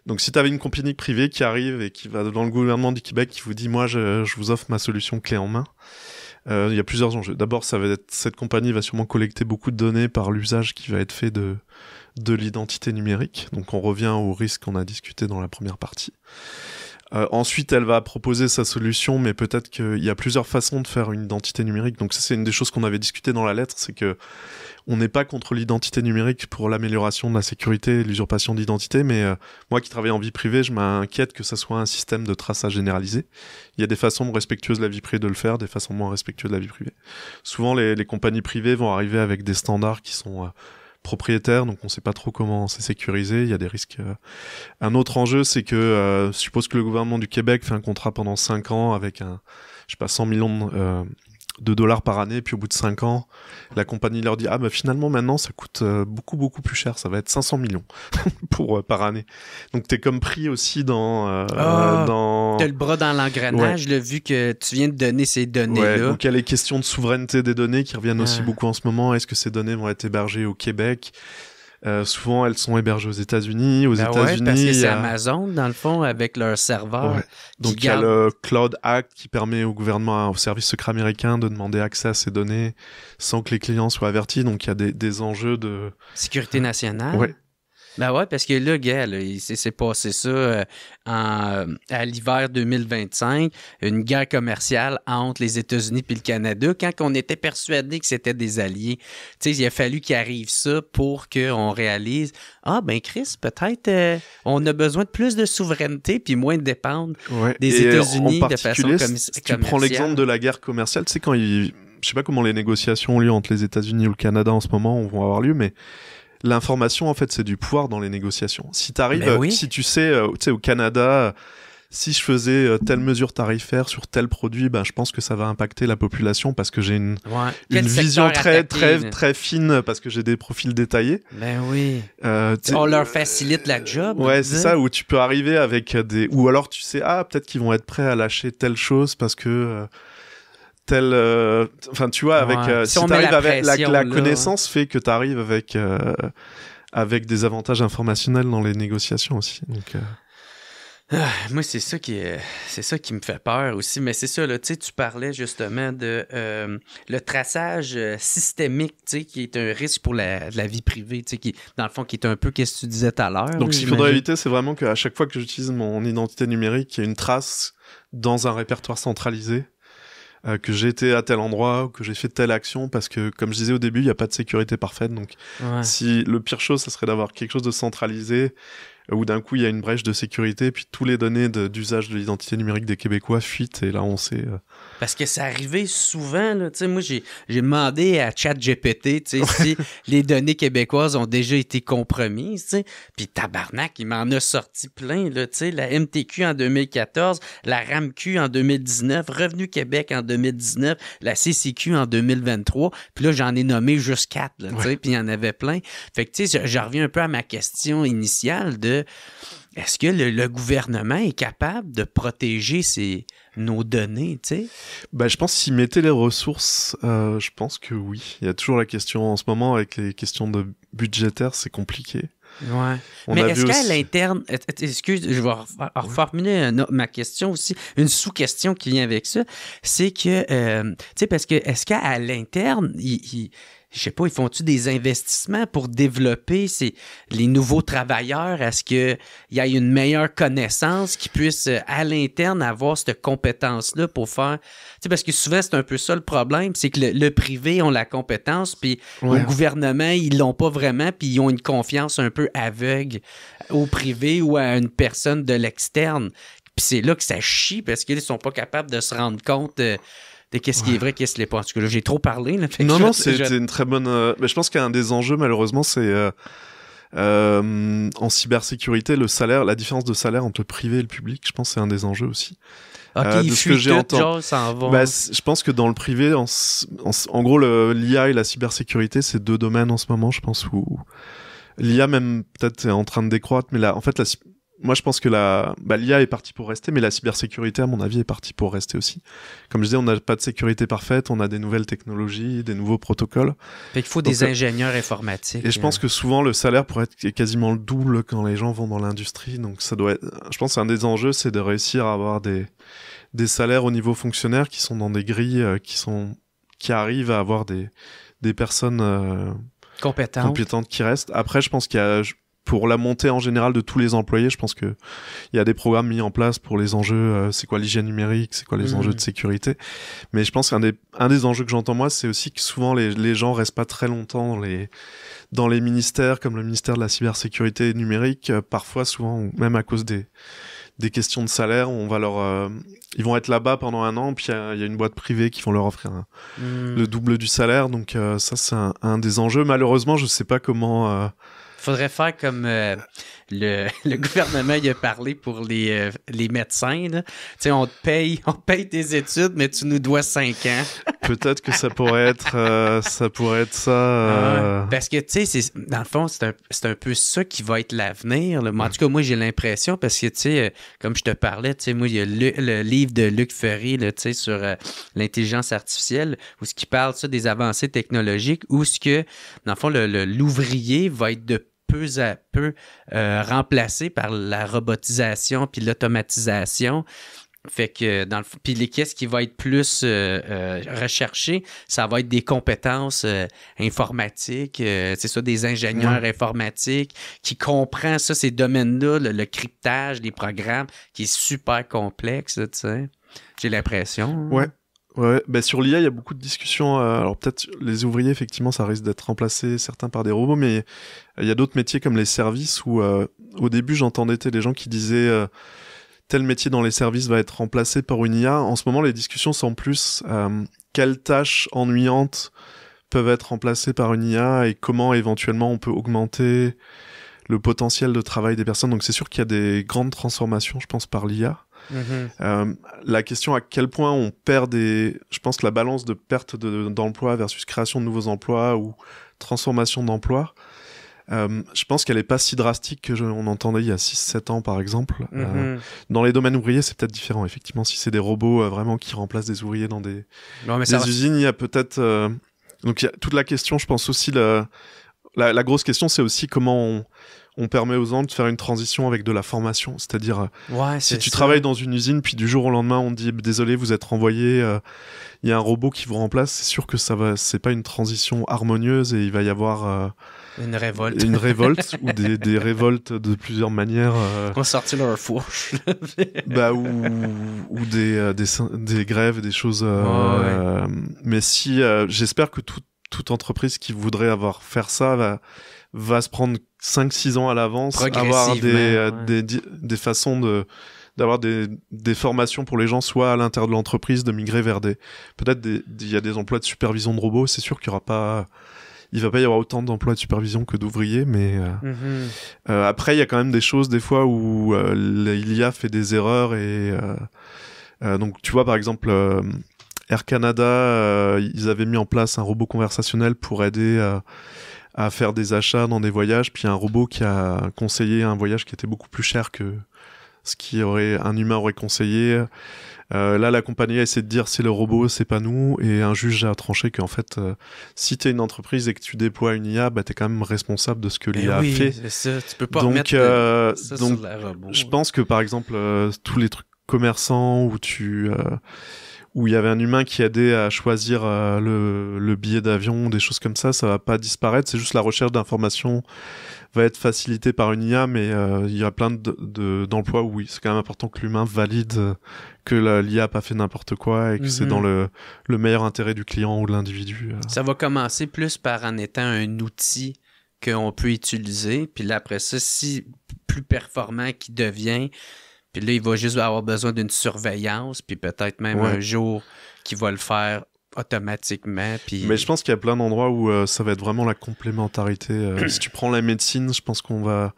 Donc, si tu avais une compagnie privée qui arrive et qui va dans le gouvernement du Québec, qui vous dit « Moi, je vous offre ma solution clé en main », il y a plusieurs enjeux. D'abord, cette compagnie va sûrement collecter beaucoup de données par l'usage qui va être fait de l'identité numérique. Donc, on revient au risque qu'on a discuté dans la première partie. Ensuite, elle va proposer sa solution, mais peut-être qu'il y a plusieurs façons de faire une identité numérique. Donc ça, c'est une des choses qu'on avait discuté dans la lettre, c'est que on n'est pas contre l'identité numérique pour l'amélioration de la sécurité et l'usurpation d'identité, mais moi qui travaille en vie privée, je m'inquiète que ça soit un système de traçage généralisé. Il y a des façons respectueuses de la vie privée de le faire, des façons moins respectueuses de la vie privée. Souvent, les compagnies privées vont arriver avec des standards qui sont propriétaires, donc on ne sait pas trop comment c'est sécurisé, il y a des risques. Un autre enjeu, c'est que suppose que le gouvernement du Québec fait un contrat pendant 5 ans avec 100 millions de dollars par année, puis au bout de 5 ans, la compagnie leur dit « Ah, bah finalement, maintenant, ça coûte beaucoup, beaucoup plus cher. Ça va être 500 millions par année. » Donc, t'es comme pris aussi dans...
T'as le bras dans l'engrenage, vu que tu viens de donner ces données-là.
Ouais, donc il y a les questions de souveraineté des données qui reviennent aussi beaucoup en ce moment. Est-ce que ces données vont être hébergées au Québec ? Souvent, elles sont hébergées aux États-Unis. États-Unis,
parce que c'est Amazon, dans le fond, avec leur serveur.
Ouais. Donc, il y a le Cloud Act qui permet au gouvernement, au service secret américain de demander accès à ces données sans que les clients soient avertis. Donc, il y a des enjeux de...
Sécurité nationale.
Ouais.
Ben ouais, parce que là, gars, il s'est passé ça à l'hiver 2025, une guerre commerciale entre les États-Unis et le Canada, quand on était persuadé que c'était des alliés. Tu sais, il a fallu qu'il arrive ça pour qu'on réalise, Chris, peut-être on a besoin de plus de souveraineté puis moins de dépendre des États-Unis de façon commerciale.
Si tu prends l'exemple de la guerre commerciale, tu sais, je sais pas comment les négociations ont lieu entre les États-Unis ou le Canada en ce moment vont avoir lieu, mais l'information, en fait, c'est du pouvoir dans les négociations. Si t'arrives, si tu sais, au Canada, si je faisais telle mesure tarifaire sur tel produit, je pense que ça va impacter la population parce que j'ai une vision très fine parce que j'ai des profils détaillés.
Ben oui. On leur facilite la job.
Ouais, c'est ça, où tu peux arriver avec ou alors tu sais, peut-être qu'ils vont être prêts à lâcher telle chose parce que... enfin tu vois, avec si t'arrives avec la connaissance fait que t'arrives avec des avantages informationnels dans les négociations aussi. Donc
moi c'est ça qui me fait peur aussi, mais c'est ça là, tu sais, tu parlais justement de le traçage systémique, tu sais, qui est un risque pour la vie privée, tu sais, qui dans le fond qui est un peu qu'est-ce que tu disais tout à l'heure.
Donc ce qu'il faudrait éviter, c'est vraiment qu'à chaque fois que j'utilise mon identité numérique, il y ait une trace dans un répertoire centralisé. Que j'ai été à tel endroit ou que j'ai fait telle action, parce que comme je disais au début, il n'y a pas de sécurité parfaite, donc si le pire chose, ça serait d'avoir quelque chose de centralisé où d'un coup il y a une brèche de sécurité et puis tous les données d'usage de l'identité numérique des Québécois fuitent et là on sait...
Parce que ça arrivait souvent, là, tu sais, moi j'ai demandé à ChatGPT, tu sais, si les données québécoises ont déjà été compromises, tu sais, puis tabarnak, il m'en a sorti plein, là, tu sais, la MTQ en 2014, la RAMQ en 2019, Revenu Québec en 2019, la CCQ en 2023, puis là j'en ai nommé juste 4, là, tu sais, puis il y en avait plein. Fait que tu sais, je reviens un peu à ma question initiale de est-ce que le gouvernement est capable de protéger nos données, tu sais?
Je pense s'ils mettaient les ressources, je pense que oui. Il y a toujours la question en ce moment avec les questions budgétaires, c'est compliqué.
Ouais. Mais est-ce qu'à l'interne, excuse, je vais reformuler ma question aussi, une sous-question qui vient avec ça, c'est que, tu sais, parce que est-ce qu'à l'interne, je sais pas, ils font-tu des investissements pour développer les nouveaux travailleurs? Est-ce qu'il y a une meilleure connaissance qui puisse, à l'interne, avoir cette compétence-là pour faire... Tu sais, parce que souvent, c'est un peu ça le problème, c'est que le privé ont la compétence, puis au gouvernement, ils l'ont pas vraiment, puis ils ont une confiance un peu aveugle au privé ou à une personne de l'externe. Puis c'est là que ça chie, parce qu'ils sont pas capables de se rendre compte... de qu'est-ce qui est vrai, qu'est-ce qui l'est pas. En tout cas, là, j'ai trop parlé. Là,
non, c'est une très bonne... Mais je pense qu'un des enjeux, malheureusement, c'est en cybersécurité, le salaire, la différence de salaire entre le privé et le public, je pense que c'est un des enjeux aussi.
De ce que j'ai entendu.
Je pense que dans le privé, en gros, l'IA et la cybersécurité, c'est 2 domaines en ce moment, je pense, où l'IA même peut-être est en train de décroître, mais là, en fait, moi, je pense que l'IA est partie pour rester, mais la cybersécurité, à mon avis, est partie pour rester aussi. Comme je disais, on n'a pas de sécurité parfaite, on a des nouvelles technologies, des nouveaux protocoles.
Fait qu'il faut des ingénieurs informatiques.
Et je pense que souvent, le salaire pourrait être quasiment le double quand les gens vont dans l'industrie. Donc, ça doit être... Je pense qu'un des enjeux, c'est de réussir à avoir des salaires au niveau fonctionnaire qui sont dans des grilles qui arrivent à avoir des personnes
compétentes
qui restent. Après, je pense qu'il y a... pour la montée en général de tous les employés, je pense que il y a des programmes mis en place pour les enjeux, c'est quoi l'hygiène numérique, c'est quoi les enjeux de sécurité. Mais je pense qu'un des enjeux que j'entends moi, c'est aussi que souvent les gens restent pas très longtemps dans les ministères, comme le ministère de la cybersécurité numérique, parfois, souvent, même à cause des questions de salaire, ils vont être là-bas pendant 1 an, puis il y a une boîte privée qui vont leur offrir le double du salaire. Donc ça, c'est un des enjeux. Malheureusement, je sais pas comment...
Faudrait faire comme le gouvernement il a parlé pour les médecins. Tu sais, on te paye tes études, mais tu nous dois 5 ans.
Peut-être que ça pourrait être ça.
Parce que, tu sais, dans le fond, c'est un peu ça qui va être l'avenir. Là. En tout cas, moi, j'ai l'impression, parce que, tu sais, comme je te parlais, tu sais, moi, il y a le livre de Luc Ferry, là, tu sais, sur l'intelligence artificielle, où ce qui parle, ça, des avancées technologiques, où ce que, dans le fond, l'ouvrier va être de peu à peu remplacé par la robotisation puis l'automatisation. Fait que dans le puis qu'est-ce qui va être plus recherché, ça va être des compétences informatiques, c'est ça, des ingénieurs informatiques qui comprennent ça, ces domaines-là, le cryptage, les programmes, qui est super complexe, tu sais. J'ai l'impression.
Ouais. Ouais, ben sur l'IA, il y a beaucoup de discussions. Alors peut-être les ouvriers, effectivement, ça risque d'être remplacé certains par des robots, mais il y a d'autres métiers comme les services où au début j'entendais des gens qui disaient tel métier dans les services va être remplacé par une IA. En ce moment, les discussions sont plus quelles tâches ennuyantes peuvent être remplacées par une IA et comment éventuellement on peut augmenter le potentiel de travail des personnes. Donc c'est sûr qu'il y a des grandes transformations, je pense, par l'IA. La question à quel point on perd je pense que la balance de perte d'emplois versus création de nouveaux emplois ou transformation d'emplois, je pense qu'elle est pas si drastique que on entendait il y a 6-7 ans par exemple. Dans les domaines ouvriers, c'est peut-être différent. Effectivement, si c'est des robots vraiment qui remplacent des ouvriers dans des usines, il y a peut-être... Donc il y a toute la question, je pense aussi, la grosse question, c'est aussi comment on permet aux gens de faire une transition avec de la formation. C'est-à-dire, si tu travailles dans une usine, puis du jour au lendemain, on te dit « Désolé, vous êtes renvoyé, il y a un robot qui vous remplace », c'est sûr que c'est pas une transition harmonieuse et il va y avoir...
une révolte.
Une révolte ou des révoltes de plusieurs manières.
On sortit leur fourche.
ou des grèves, des choses... Mais j'espère que toute entreprise qui voudrait faire ça va se prendre 5-6 ans à l'avance, avoir des façons d'avoir des formations pour les gens, soit à l'intérieur de l'entreprise, de migrer vers peut-être il y a des emplois de supervision de robots, c'est sûr qu'il va pas y avoir autant d'emplois de supervision que d'ouvriers, mais après il y a quand même des choses des fois où l'IA fait des erreurs et donc tu vois par exemple Air Canada, ils avaient mis en place un robot conversationnel pour aider à faire des achats dans des voyages, puis un robot qui a conseillé un voyage qui était beaucoup plus cher que ce qu'un humain aurait conseillé. Là, la compagnie a essayé de dire c'est le robot, c'est pas nous, et un juge a tranché qu'en fait, si t'es une entreprise et que tu déploies une IA, t'es quand même responsable de ce que l'IA a fait.
C'est ça. Tu peux pas
remettre
ça sur la robot.
Je pense que par exemple, tous les trucs commerçants où il y avait un humain qui aidait à choisir le billet d'avion, des choses comme ça va pas disparaître. C'est juste la recherche d'informations va être facilitée par une IA, mais il y a plein d'emplois où c'est quand même important que l'humain valide que l'IA a pas fait n'importe quoi et que c'est dans le meilleur intérêt du client ou de l'individu.
Ça va commencer plus par en étant un outil qu'on peut utiliser, puis là après ça, si plus performant qu'il devient, puis là, il va juste avoir besoin d'une surveillance, puis peut-être même un jour qu'il va le faire automatiquement. Puis... Mais
je pense qu'il y a plein d'endroits où ça va être vraiment la complémentarité. Si tu prends la médecine, je pense qu'on va,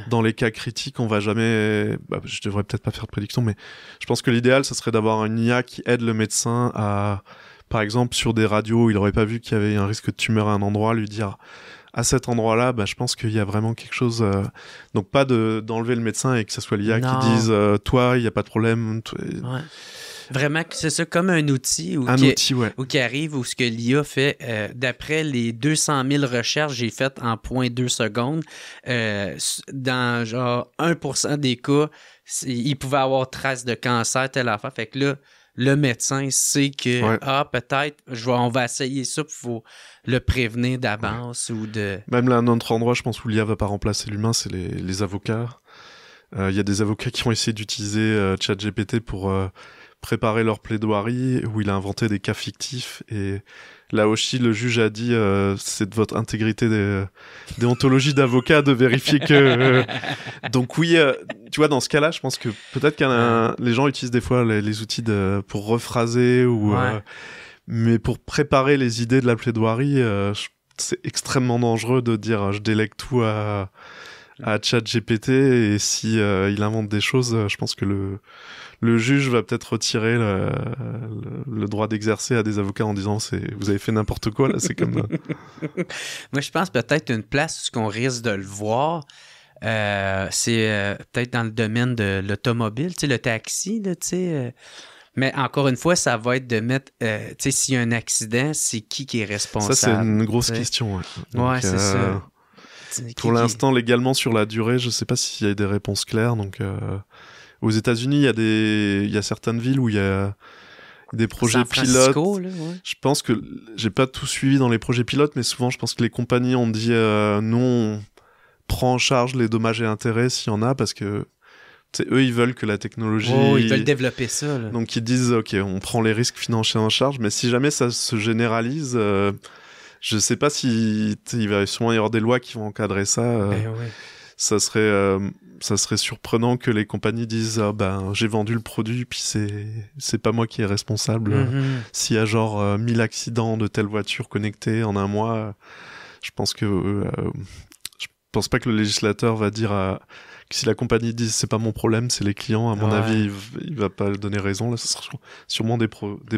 dans les cas critiques, on va jamais... je devrais peut-être pas faire de prédiction, mais je pense que l'idéal, ça serait d'avoir une IA qui aide le médecin à, par exemple, sur des radios où il aurait pas vu qu'il y avait un risque de tumeur à un endroit, lui dire... À cet endroit-là, je pense qu'il y a vraiment quelque chose... Donc pas d'enlever le médecin et que ce soit l'IA qui dise « Toi, il n'y a pas de problème. »
Vraiment, c'est ça, comme un outil qui arrive où ce que l'IA fait, d'après les 200 000 recherches que j'ai faites en 0.2 secondes, dans genre 1% des cas, il pouvait avoir trace de cancer, telle affaire. Fait que là, le médecin sait que, peut-être, on va essayer ça, il faut le prévenir d'avance ou de...
Même là, à un autre endroit, je pense où l'IA va pas remplacer l'humain, c'est les avocats. Il y a des avocats qui ont essayé d'utiliser ChatGPT pour préparer leur plaidoirie, où il a inventé des cas fictifs. Et là aussi, le juge a dit c'est de votre intégrité déontologie d'avocat de vérifier que... Donc oui, tu vois, dans ce cas-là, je pense que peut-être les gens utilisent des fois les outils pour rephraser ou... mais pour préparer les idées de la plaidoirie, c'est extrêmement dangereux de dire je délègue tout à ChatGPT, et si il invente des choses, je pense que le juge va peut-être retirer le droit d'exercer à des avocats en disant vous avez fait n'importe quoi là, c'est comme...
Moi, je pense peut-être une place où on risque de le voir, c'est peut-être dans le domaine de l'automobile, tu sais, le taxi, là, tu sais... Mais encore une fois, ça va être de mettre, tu sais, s'il y a un accident, c'est qui est responsable?
Ça, c'est une grosse question. Ouais, donc,
c'est ça.
Pour l'instant, légalement, sur la durée, je sais pas s'il y a des réponses claires. Donc, aux États-Unis, il y a certaines villes où il y a des projets pilotes.
Là,
Je pense que j'ai pas tout suivi dans les projets pilotes, mais souvent, je pense que les compagnies ont dit nous, on prend en charge les dommages et intérêts s'il y en a, parce que eux, ils veulent que la technologie...
ils veulent développer ça. Là.
Donc, ils disent, OK, on prend les risques financiers en charge, mais si jamais ça se généralise, je sais pas si... Il va sûrement y avoir des lois qui vont encadrer ça. Ça serait surprenant que les compagnies disent j'ai vendu le produit, puis c'est pas moi qui est responsable. S'il y a genre 1000 accidents de telle voiture connectée en un mois, je pense pas que le législateur va dire que si la compagnie dit c'est pas mon problème, c'est les clients, à mon avis, il va pas donner raison. Là, ce sera sûrement des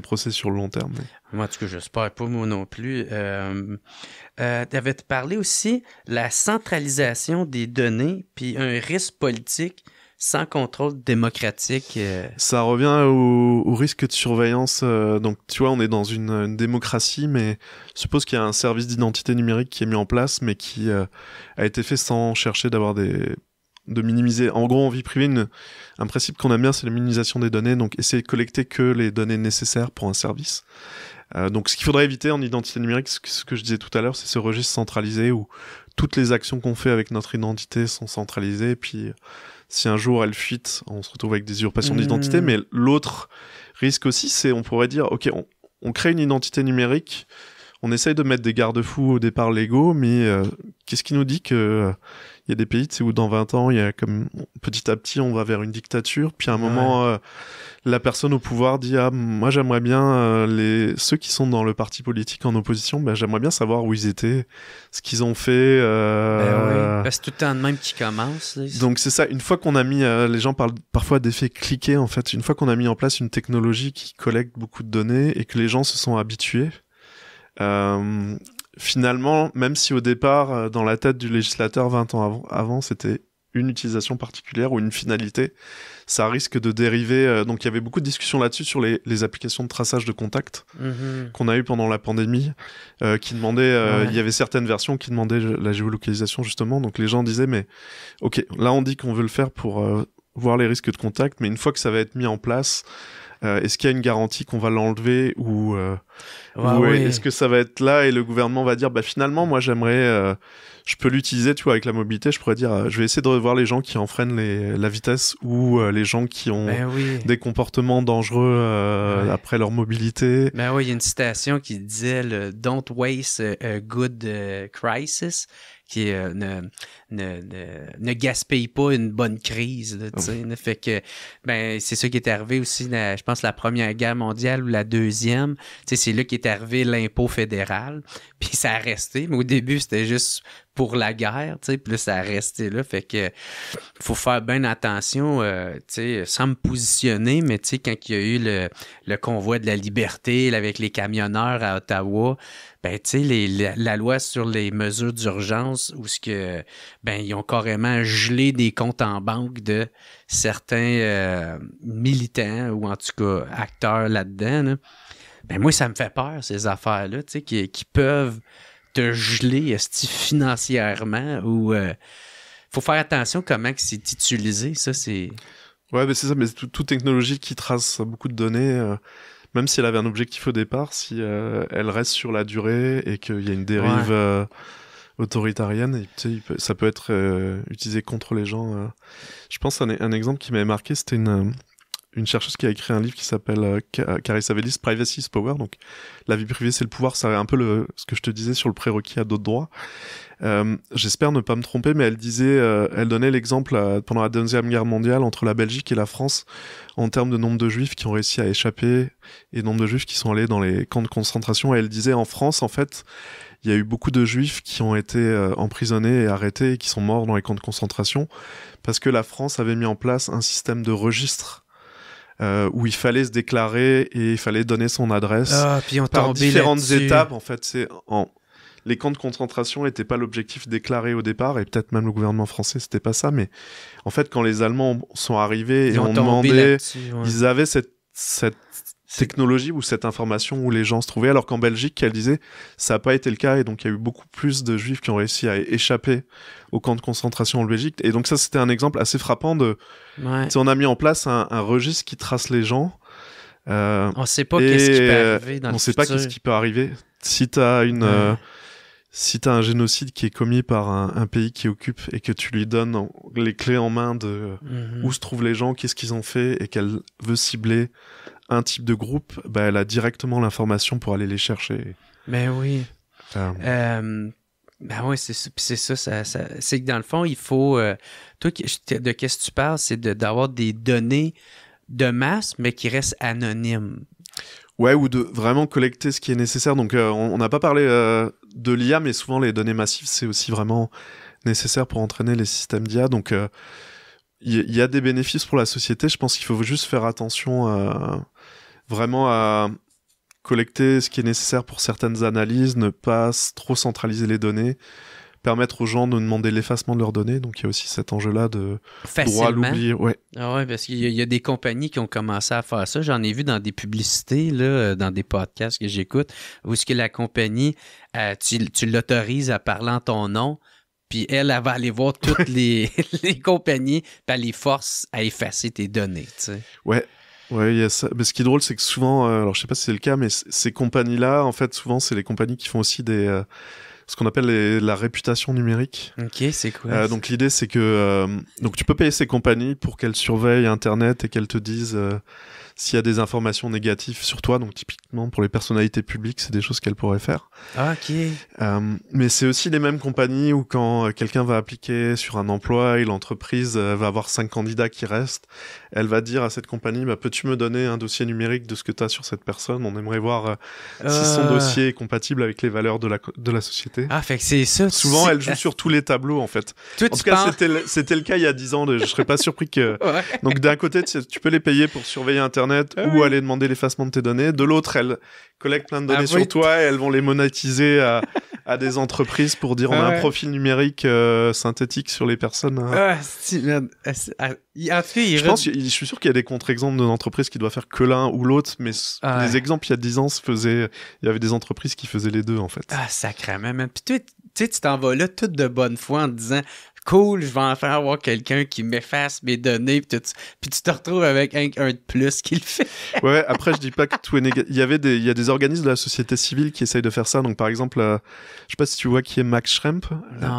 procès sur le long terme. Mais...
Moi, en tout cas, j'espère pas, moi non plus. T'avais parlé aussi la centralisation des données, puis un risque politique sans contrôle démocratique.
Ça revient au risque de surveillance. Donc, tu vois, on est dans une démocratie, mais suppose qu'il y a un service d'identité numérique qui est mis en place, mais qui a été fait sans chercher de minimiser. En gros, en vie privée, un principe qu'on aime bien, c'est la minimisation des données. Donc, essayer de collecter que les données nécessaires pour un service. Donc, ce qu'il faudrait éviter en identité numérique, ce que je disais tout à l'heure, c'est ce registre centralisé où toutes les actions qu'on fait avec notre identité sont centralisées. Et puis, si un jour elle fuite, on se retrouve avec des usurpations d'identité. Mais l'autre risque aussi, c'est, on pourrait dire, OK, on crée une identité numérique, on essaye de mettre des garde-fous au départ légaux, mais qu'est-ce qui nous dit que il y a des pays, tu sais, où dans 20 ans, il y a comme petit à petit, on va vers une dictature, puis à un moment, la personne au pouvoir dit moi j'aimerais bien ceux qui sont dans le parti politique en opposition, j'aimerais bien savoir où ils étaient, ce qu'ils ont fait.
C'est tout le temps de même qui commence. Là.
Donc c'est ça. Une fois qu'on a mis, les gens parlent parfois d'effet cliquet en fait. Une fois qu'on a mis en place une technologie qui collecte beaucoup de données et que les gens se sont habitués. Finalement, même si au départ, dans la tête du législateur 20 ans avant, c'était une utilisation particulière ou une finalité, ça risque de dériver. Donc il y avait beaucoup de discussions là-dessus sur les applications de traçage de contact qu'on a eu pendant la pandémie, qui demandaient, il y avait certaines versions qui demandaient la géolocalisation justement. Donc les gens disaient mais ok, là on dit qu'on veut le faire pour voir les risques de contact, mais une fois que ça va être mis en place, est-ce qu'il y a une garantie qu'on va l'enlever ou est-ce que ça va être là et le gouvernement va dire finalement moi j'aimerais je peux l'utiliser, tu vois, avec la mobilité, je pourrais dire je vais essayer de revoir les gens qui enfreignent la vitesse ou les gens qui ont des comportements dangereux après leur mobilité.
Il y a une citation qui disait le Don't waste a good crisis, qui est ne gaspille pas une bonne crise, là, tu sais. Fait que c'est ça qui est arrivé aussi, je pense la Première Guerre mondiale ou la Deuxième, tu sais, c'est là qu'est arrivé l'impôt fédéral, puis ça a resté, mais au début c'était juste pour la guerre, tu sais, puis là ça a resté là, fait que faut faire bien attention, tu sais, sans me positionner, mais tu sais, quand il y a eu le convoi de la liberté là, avec les camionneurs à Ottawa, tu sais, la loi sur les mesures d'urgence où ils ont carrément gelé des comptes en banque de certains militants ou en tout cas acteurs là-dedans. Là. Moi, ça me fait peur, ces affaires-là, tu sais, qui peuvent te geler financièrement ou faut faire attention comment c'est utilisé, ça c'est...
Ouais, mais c'est ça, mais toute technologie qui trace beaucoup de données, même si elle avait un objectif au départ, si elle reste sur la durée et qu'il y a une dérive autoritarienne, et, tu sais, ça peut être utilisé contre les gens. Je pense un exemple qui m'avait marqué, c'était une chercheuse qui a écrit un livre qui s'appelle Carissa Ellis, Privacy is Power, donc la vie privée c'est le pouvoir, c'est un peu ce que je te disais sur le prérequis à d'autres droits. J'espère ne pas me tromper, mais elle donnait l'exemple pendant la Deuxième Guerre mondiale entre la Belgique et la France en termes de nombre de juifs qui ont réussi à échapper et nombre de juifs qui sont allés dans les camps de concentration. Et elle disait en France, en fait, il y a eu beaucoup de juifs qui ont été emprisonnés et arrêtés et qui sont morts dans les camps de concentration parce que la France avait mis en place un système de registre où il fallait se déclarer et il fallait donner son adresse par différentes étapes. En fait, les camps de concentration n'étaient pas l'objectif déclaré au départ, et peut-être même le gouvernement français, c'était pas ça, mais en fait, quand les Allemands sont arrivés et ont demandé, ils avaient cette technologie ou cette information où les gens se trouvaient, alors qu'en Belgique, elle disait, ça n'a pas été le cas, et donc il y a eu beaucoup plus de juifs qui ont réussi à échapper au camp de concentration en Belgique. Et donc ça, c'était un exemple assez frappant on a mis en place un registre qui trace les gens.
On sait pas qu'est-ce qui peut arriver dans le futur.
On sait pas qu'est-ce qui peut arriver. Si t'as un génocide qui est commis par un pays qui occupe et que tu lui donnes les clés en main de où se trouvent les gens, qu'est-ce qu'ils ont fait, et qu'elle veut cibler un type de groupe, elle a directement l'information pour aller les chercher.
Ben oui. Oui, c'est ça, c'est que dans le fond, il faut... toi, de qu'est-ce que tu parles, c'est d'avoir des données de masse, mais qui restent anonymes.
Ouais, ou de vraiment collecter ce qui est nécessaire. Donc, on n'a pas parlé de l'IA, mais souvent, les données massives, c'est aussi vraiment nécessaire pour entraîner les systèmes d'IA. Donc, il y a des bénéfices pour la société. Je pense qu'il faut juste faire attention vraiment à collecter ce qui est nécessaire pour certaines analyses, ne pas trop centraliser les données, permettre aux gens de demander l'effacement de leurs données. Donc, il y a aussi cet enjeu-là de droit à l'oubli. Ouais.
Ah ouais, parce qu'il y a des compagnies qui ont commencé à faire ça. J'en ai vu dans des publicités, là, dans des podcasts que j'écoute, où est-ce que la compagnie, tu l'autorises à parler en ton nom, puis elle va aller voir toutes les compagnies, puis elle les force à effacer tes données, tu sais.
Ouais. Ouais, il y a ça. Mais ce qui est drôle, c'est que souvent, alors je sais pas si c'est le cas, mais ces compagnies-là, en fait, souvent, c'est les compagnies qui font aussi ce qu'on appelle la réputation numérique.
Ok, c'est quoi?
Donc l'idée, c'est que donc tu peux payer ces compagnies pour qu'elles surveillent Internet et qu'elles te disent s'il y a des informations négatives sur toi. Donc typiquement pour les personnalités publiques, c'est des choses qu'elles pourraient faire.
Ah, ok.
Mais c'est aussi les mêmes compagnies où quand quelqu'un va appliquer sur un emploi et l'entreprise va avoir 5 candidats qui restent, elle va dire à cette compagnie, peux-tu me donner un dossier numérique de ce que tu as sur cette personne? On aimerait voir si son dossier est compatible avec les valeurs de la société.
Ah, fait que c'est ça.
Souvent, elle joue sur tous les tableaux, en fait.
Toi,
en tout cas, c'était le cas il y a 10 ans. Je serais pas surpris que...
Ouais.
Donc, d'un côté, tu peux les payer pour surveiller Internet ou aller demander l'effacement de tes données. De l'autre, elles collectent plein de données sur toi et elles vont les monétiser à des entreprises pour dire on a un profil numérique synthétique sur les personnes. Je suis sûr qu'il y a des contre-exemples d'entreprises qui doivent faire que l'un ou l'autre, mais les exemples il y a 10 ans il y avait des entreprises qui faisaient les deux, en fait.
Ah, sacrément. Puis toi, tu t'en vas là toute de bonne foi en te disant cool, je vais en faire avoir quelqu'un qui m'efface mes données, puis tu te retrouves avec un de plus qui le fait.
Ouais, après, je dis pas que tout est négatif. Il y a des organismes de la société civile qui essayent de faire ça. Donc, par exemple, je sais pas si tu vois qui est Max Schrems.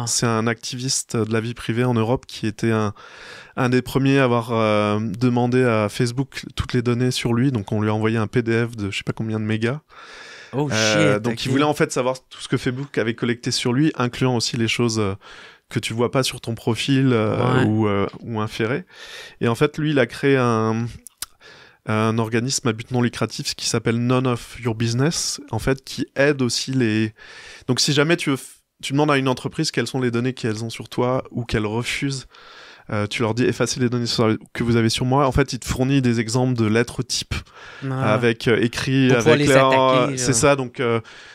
C'est un activiste de la vie privée en Europe qui était un des premiers à avoir demandé à Facebook toutes les données sur lui. Donc, on lui a envoyé un PDF de je sais pas combien de mégas.
Oh shit.
Donc, il voulait en fait savoir tout ce que Facebook avait collecté sur lui, incluant aussi les choses que tu vois pas sur ton profil ou inféré. Et en fait, lui, il a créé un organisme à but non lucratif qui s'appelle None of Your Business, en fait, qui aide aussi Donc, si jamais tu demandes à une entreprise quelles sont les données qu'elles ont sur toi ou qu'elles refusent, tu leur dis effacez les données que vous avez sur moi. En fait, il te fournit des exemples de lettres type avec écrit
pour
avec
les attaquer.
C'est ça, donc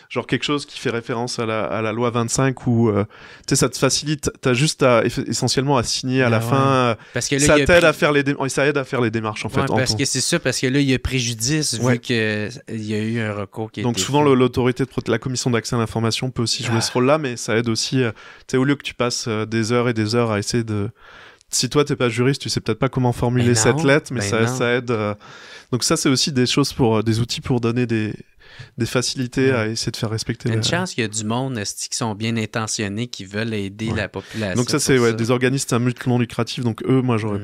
genre quelque chose qui fait référence à la loi 25 où tu sais, ça te facilite. T'as juste essentiellement à signer à la fin.
Parce que là,
ça t'aide à faire ça aide à faire les démarches en fait.
Parce que c'est ça, parce que là il y a préjudice vu que il y a eu un recours qui a été
donc souvent l'autorité de la commission d'accès à l'information peut aussi jouer ce rôle-là, mais ça aide aussi. Tu sais, au lieu que tu passes des heures et des heures à essayer de si toi t'es pas juriste, tu sais peut-être pas comment formuler cette lettre, mais ça aide. Donc ça, c'est aussi des choses des outils pour donner des facilités à essayer de faire respecter.
Une chance qu'il y a du monde qui sont bien intentionnés, qui veulent aider la population.
Donc ça, c'est des organismes à but non lucratif. Donc eux, moi, j'aurais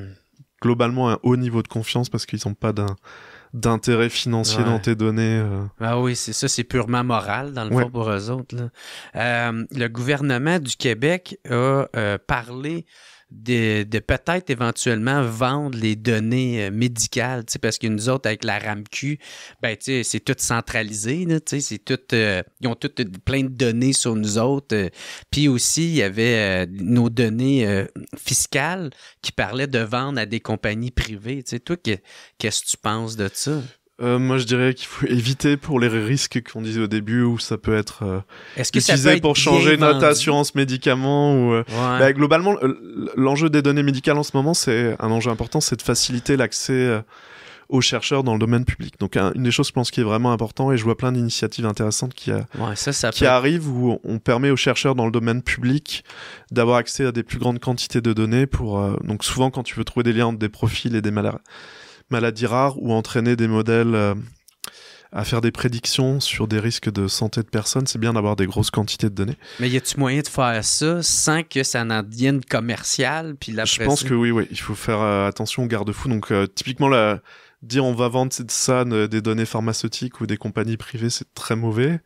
globalement un haut niveau de confiance parce qu'ils n'ont pas d'intérêt financier dans tes données.
Ah oui, c'est ça, c'est purement moral, dans le fond, pour eux autres. Là. Le gouvernement du Québec a parlé de peut-être éventuellement vendre les données médicales, parce que nous autres, avec la RAMQ, c'est tout centralisé, là, c'est tout, ils ont toutes plein de données sur nous autres. Puis aussi, il y avait nos données fiscales qui parlaient de vendre à des compagnies privées. Toi, qu'est-ce que tu penses de ça?
Moi, je dirais qu'il faut éviter pour les risques qu'on disait au début où ça peut être
utilisé
pour changer notre assurance médicaments. Ou, globalement, l'enjeu des données médicales en ce moment, c'est un enjeu important, c'est de faciliter l'accès aux chercheurs dans le domaine public. Donc, une des choses, je pense, qui est vraiment important, et je vois plein d'initiatives intéressantes qui arrivent où on permet aux chercheurs dans le domaine public d'avoir accès à des plus grandes quantités de données donc souvent, quand tu veux trouver des liens entre des profils et des maladies rares ou entraîner des modèles à faire des prédictions sur des risques de santé de personnes, c'est bien d'avoir des grosses quantités de données.
Mais y a-tu moyen de faire ça sans que ça n'en devienne commercial? Puis
je pense que oui, il faut faire attention aux garde-fous. Donc typiquement, dire on va vendre des données pharmaceutiques ou des compagnies privées, c'est très mauvais.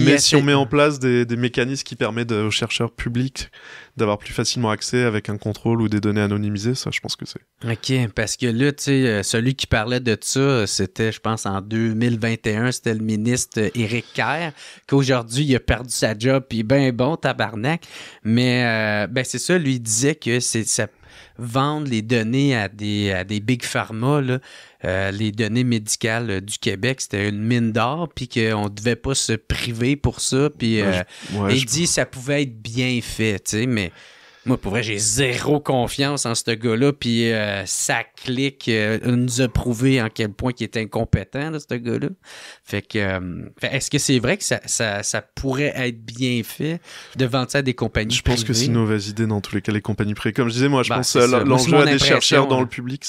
Mais si on met en place des mécanismes qui permettent aux chercheurs publics d'avoir plus facilement accès avec un contrôle ou des données anonymisées, ça, je pense que c'est...
OK, parce que là, tu sais, celui qui parlait de ça, c'était, je pense, en 2021, c'était le ministre Éric Kerr, qu'aujourd'hui, il a perdu sa job, puis bon, tabarnak. Mais, c'est ça, lui, il disait que ça vendre les données à des big pharma, là, les données médicales du Québec, c'était une mine d'or, puis qu'on ne devait pas se priver pour ça. Puis il dit que ça pouvait être bien fait, tu sais, mais moi, pour vrai, j'ai zéro confiance en ce gars-là, puis ça clique, nous a prouvé en quel point il était incompétent, là, ce gars-là. Fait que, est-ce que c'est vrai que ça pourrait être bien fait de vendre ça à des compagnies privées?
Je pense que c'est une mauvaise idée dans tous les cas, les compagnies privées. Comme je disais, moi, je pense l'enjeu à des chercheurs dans le public,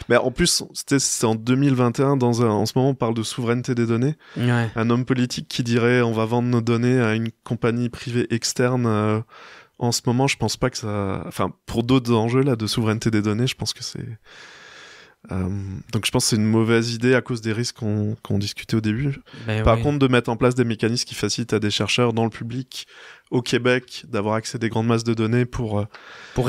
mais en plus, c'était en 2021, en ce moment, on parle de souveraineté des données.
Ouais.
Un homme politique qui dirait on va vendre nos données à une compagnie privée externe... En ce moment, je pense pas que ça... Enfin, pour d'autres enjeux là de souveraineté des données, je pense que c'est... Donc je pense que c'est une mauvaise idée à cause des risques qu'on discutait au début. Par contre, de mettre en place des mécanismes qui facilitent à des chercheurs dans le public, au Québec, d'avoir accès à des grandes masses de données pour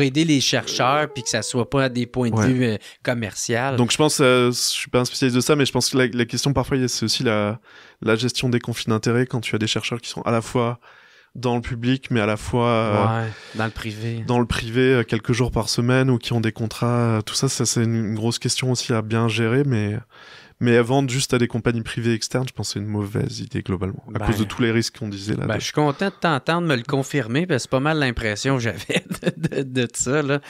aider les chercheurs, puis que ça soit pas à des points de vue commerciaux.
Donc je pense, je suis pas un spécialiste de ça, mais je pense que la question parfois, c'est aussi la gestion des conflits d'intérêts quand tu as des chercheurs qui sont à la fois dans le public, mais à la fois
dans le privé.
Dans le privé, quelques jours par semaine, ou qui ont des contrats. Tout ça, c'est une grosse question aussi à bien gérer, mais vendre juste à des compagnies privées externes, je pense que c'est une mauvaise idée globalement, à cause de tous les risques qu'on disait là.
Je suis content de t'entendre me le confirmer, parce que c'est pas mal l'impression que j'avais de ça, là.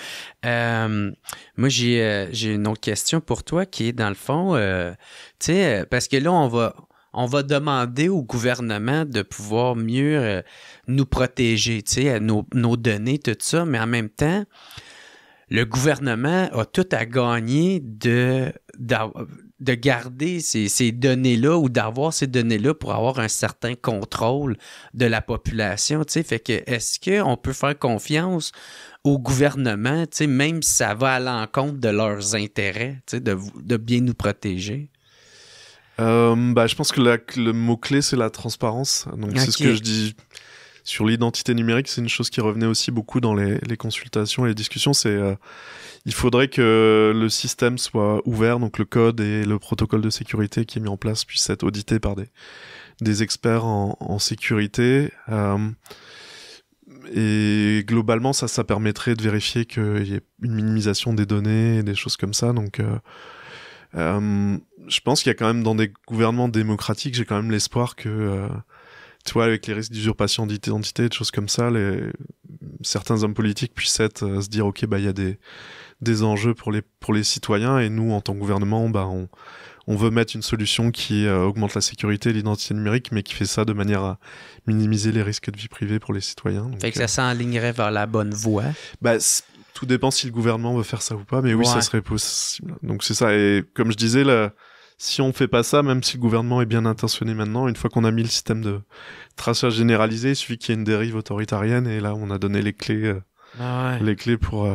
Moi, j'ai une autre question pour toi qui est, dans le fond, tu sais, parce que là, on va demander au gouvernement de pouvoir mieux nous protéger, tu sais, nos données, tout ça, mais en même temps, le gouvernement a tout à gagner de garder ces données-là ou d'avoir ces données-là pour avoir un certain contrôle de la population, tu sais. Fait que, est-ce qu'on peut faire confiance au gouvernement, tu sais, même si ça va à l'encontre de leurs intérêts, tu sais, de bien nous protéger?
Je pense que le mot-clé, c'est la transparence. Donc, c'est ce que je dis sur l'identité numérique. C'est une chose qui revenait aussi beaucoup dans les consultations et les discussions. Il faudrait que le système soit ouvert, donc le code et le protocole de sécurité qui est mis en place puissent être audités par des experts en sécurité. Et globalement, ça permettrait de vérifier qu'il y ait une minimisation des données et des choses comme ça. Donc... je pense qu'il y a quand même dans des gouvernements démocratiques, j'ai quand même l'espoir que, tu vois, avec les risques d'usurpation d'identité, des choses comme ça, certains hommes politiques puissent se dire, ok, il y a des enjeux pour les citoyens, et nous, en tant que gouvernement, on veut mettre une solution qui augmente la sécurité et l'identité numérique, mais qui fait ça de manière à minimiser les risques de vie privée pour les citoyens. Donc,
fait que ça s'enlignerait vers la bonne voie.
Tout dépend si le gouvernement veut faire ça ou pas, mais oui, ça serait possible. Donc c'est ça, et comme je disais, là, si on fait pas ça, même si le gouvernement est bien intentionné maintenant, une fois qu'on a mis le système de traçage généralisé, il suffit qu'il y ait une dérive autoritarienne, et là, on a donné les clés pour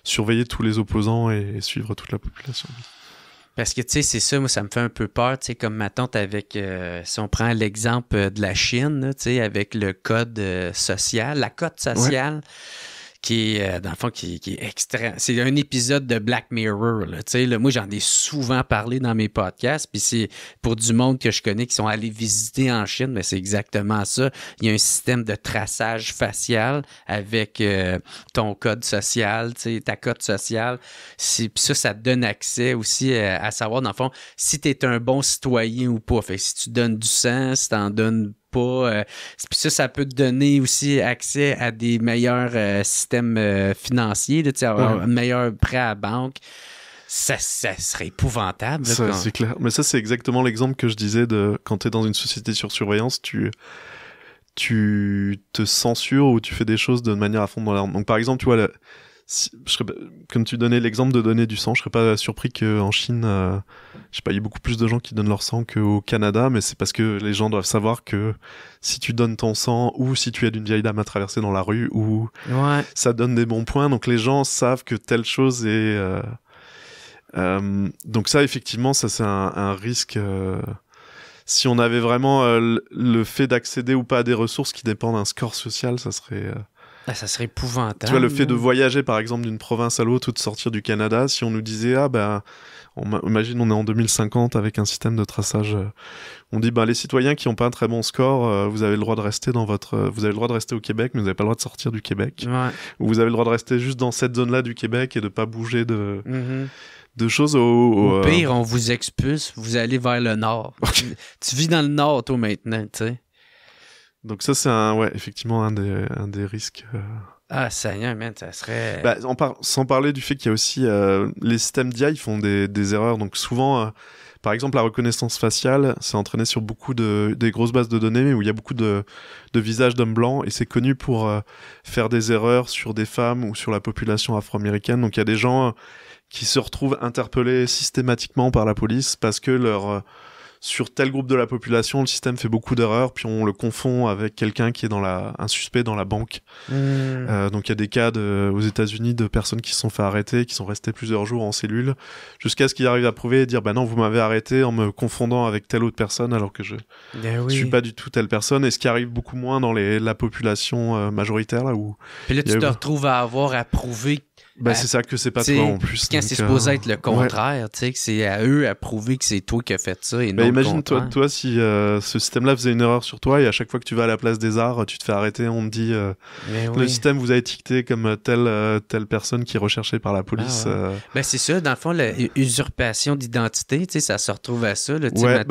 surveiller tous les opposants et suivre toute la population.
Parce que, tu sais, c'est ça, moi, ça me fait un peu peur, tu sais, comme ma tante avec, si on prend l'exemple de la Chine, tu sais, avec le code social, la cote sociale, qui est, dans le fond, qui est extrême. C'est un épisode de Black Mirror, là, tu sais, là, moi, j'en ai souvent parlé dans mes podcasts, puis c'est pour du monde que je connais qui sont allés visiter en Chine, mais c'est exactement ça. Il y a un système de traçage facial avec ton code social, tu sais, ta cote sociale. Puis ça te donne accès aussi à savoir, dans le fond, si tu es un bon citoyen ou pas. Fait que si tu donnes du sang, si tu en donnes pas. Puis ça peut te donner aussi accès à des meilleurs systèmes financiers, là, avoir un meilleur prêt à la banque. Ça serait épouvantable. Là,
ça, c'est clair. Mais ça, c'est exactement l'exemple que je disais de quand tu es dans une société sur surveillance, tu te censures ou tu fais des choses de manière à fond dans la... Donc par exemple, tu vois, comme tu donnais l'exemple de donner du sang, je serais pas surpris qu'en Chine, je sais pas, il y a beaucoup plus de gens qui donnent leur sang qu'au Canada, mais c'est parce que les gens doivent savoir que si tu donnes ton sang ou si tu aides une vieille dame à traverser dans la rue, ou ça donne des bons points, donc les gens savent que telle chose est... donc ça, effectivement, ça c'est un risque... si on avait vraiment le fait d'accéder ou pas à des ressources qui dépendent d'un score social, ça serait...
ça serait épouvantable.
Tu vois, le fait de voyager, par exemple, d'une province à l'autre ou de sortir du Canada, si on nous disait, imagine, on est en 2050 avec un système de traçage, on dit, les citoyens qui n'ont pas un très bon score, vous avez le droit de rester vous avez le droit de rester au Québec, mais vous n'avez pas le droit de sortir du Québec. Ou vous avez le droit de rester juste dans cette zone-là du Québec et de pas bouger de choses
au pire, on vous expulse, vous allez vers le nord. Tu vis dans le nord, toi, maintenant, tu sais.
Donc ça, c'est effectivement un des risques.
Ah, Seigneur, man, ça serait...
sans parler du fait qu'il y a aussi... les systèmes d'IA, ils font des erreurs. Donc souvent, par exemple, la reconnaissance faciale, c'est entraîné sur beaucoup des grosses bases de données où il y a beaucoup de visages d'hommes blancs, et c'est connu pour faire des erreurs sur des femmes ou sur la population afro-américaine. Donc il y a des gens qui se retrouvent interpellés systématiquement par la police parce que sur tel groupe de la population, le système fait beaucoup d'erreurs, puis on le confond avec quelqu'un qui est un suspect dans la banque. Donc il y a des cas aux États-Unis de personnes qui se sont fait arrêter, qui sont restées plusieurs jours en cellule, jusqu'à ce qu'ils arrivent à prouver et dire non, vous m'avez arrêté en me confondant avec telle autre personne, alors que je suis pas du tout telle personne. Et ce qui arrive beaucoup moins dans la population majoritaire, là où...
Puis là, tu te retrouves à avoir à prouver...
c'est ça, que c'est pas toi en plus.
Quand c'est supposé être le contraire, tu sais, que c'est à eux à prouver que c'est toi qui as fait ça et non
imagine toi si ce système-là faisait une erreur sur toi et à chaque fois que tu vas à la place des arts, tu te fais arrêter, on te dit le système vous a étiqueté comme telle personne qui est recherchée par la police.
C'est ça, dans le fond, l'usurpation d'identité, tu sais, ça se retrouve à ça. Là,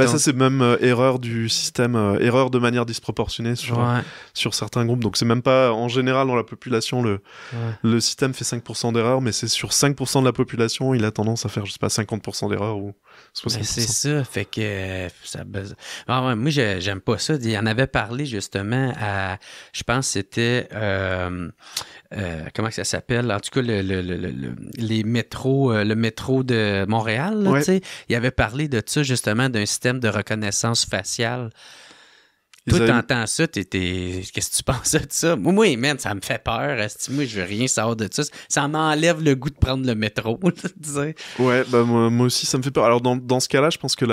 ça c'est même erreur du système, erreur de manière disproportionnée sur certains groupes. Donc c'est même pas, en général dans la population, le système fait 5% d'erreurs, mais c'est sur 5% de la population, il a tendance à faire, je sais pas, 50% d'erreurs ou 60%.
C'est ça, fait que ça buzz. Moi, j'aime pas ça. Il en avait parlé justement à, je pense que c'était, comment que ça s'appelle? En tout cas, les métros, le métro de Montréal, tu sais, il avait parlé de ça justement, d'un système de reconnaissance faciale. Toi, t'entends ça, qu'est-ce que tu penses de ça? Moi, man, ça me fait peur. Moi, je veux rien savoir de ça. Ça m'enlève le goût de prendre le métro.
Moi aussi, ça me fait peur. Alors, dans ce cas-là, je pense que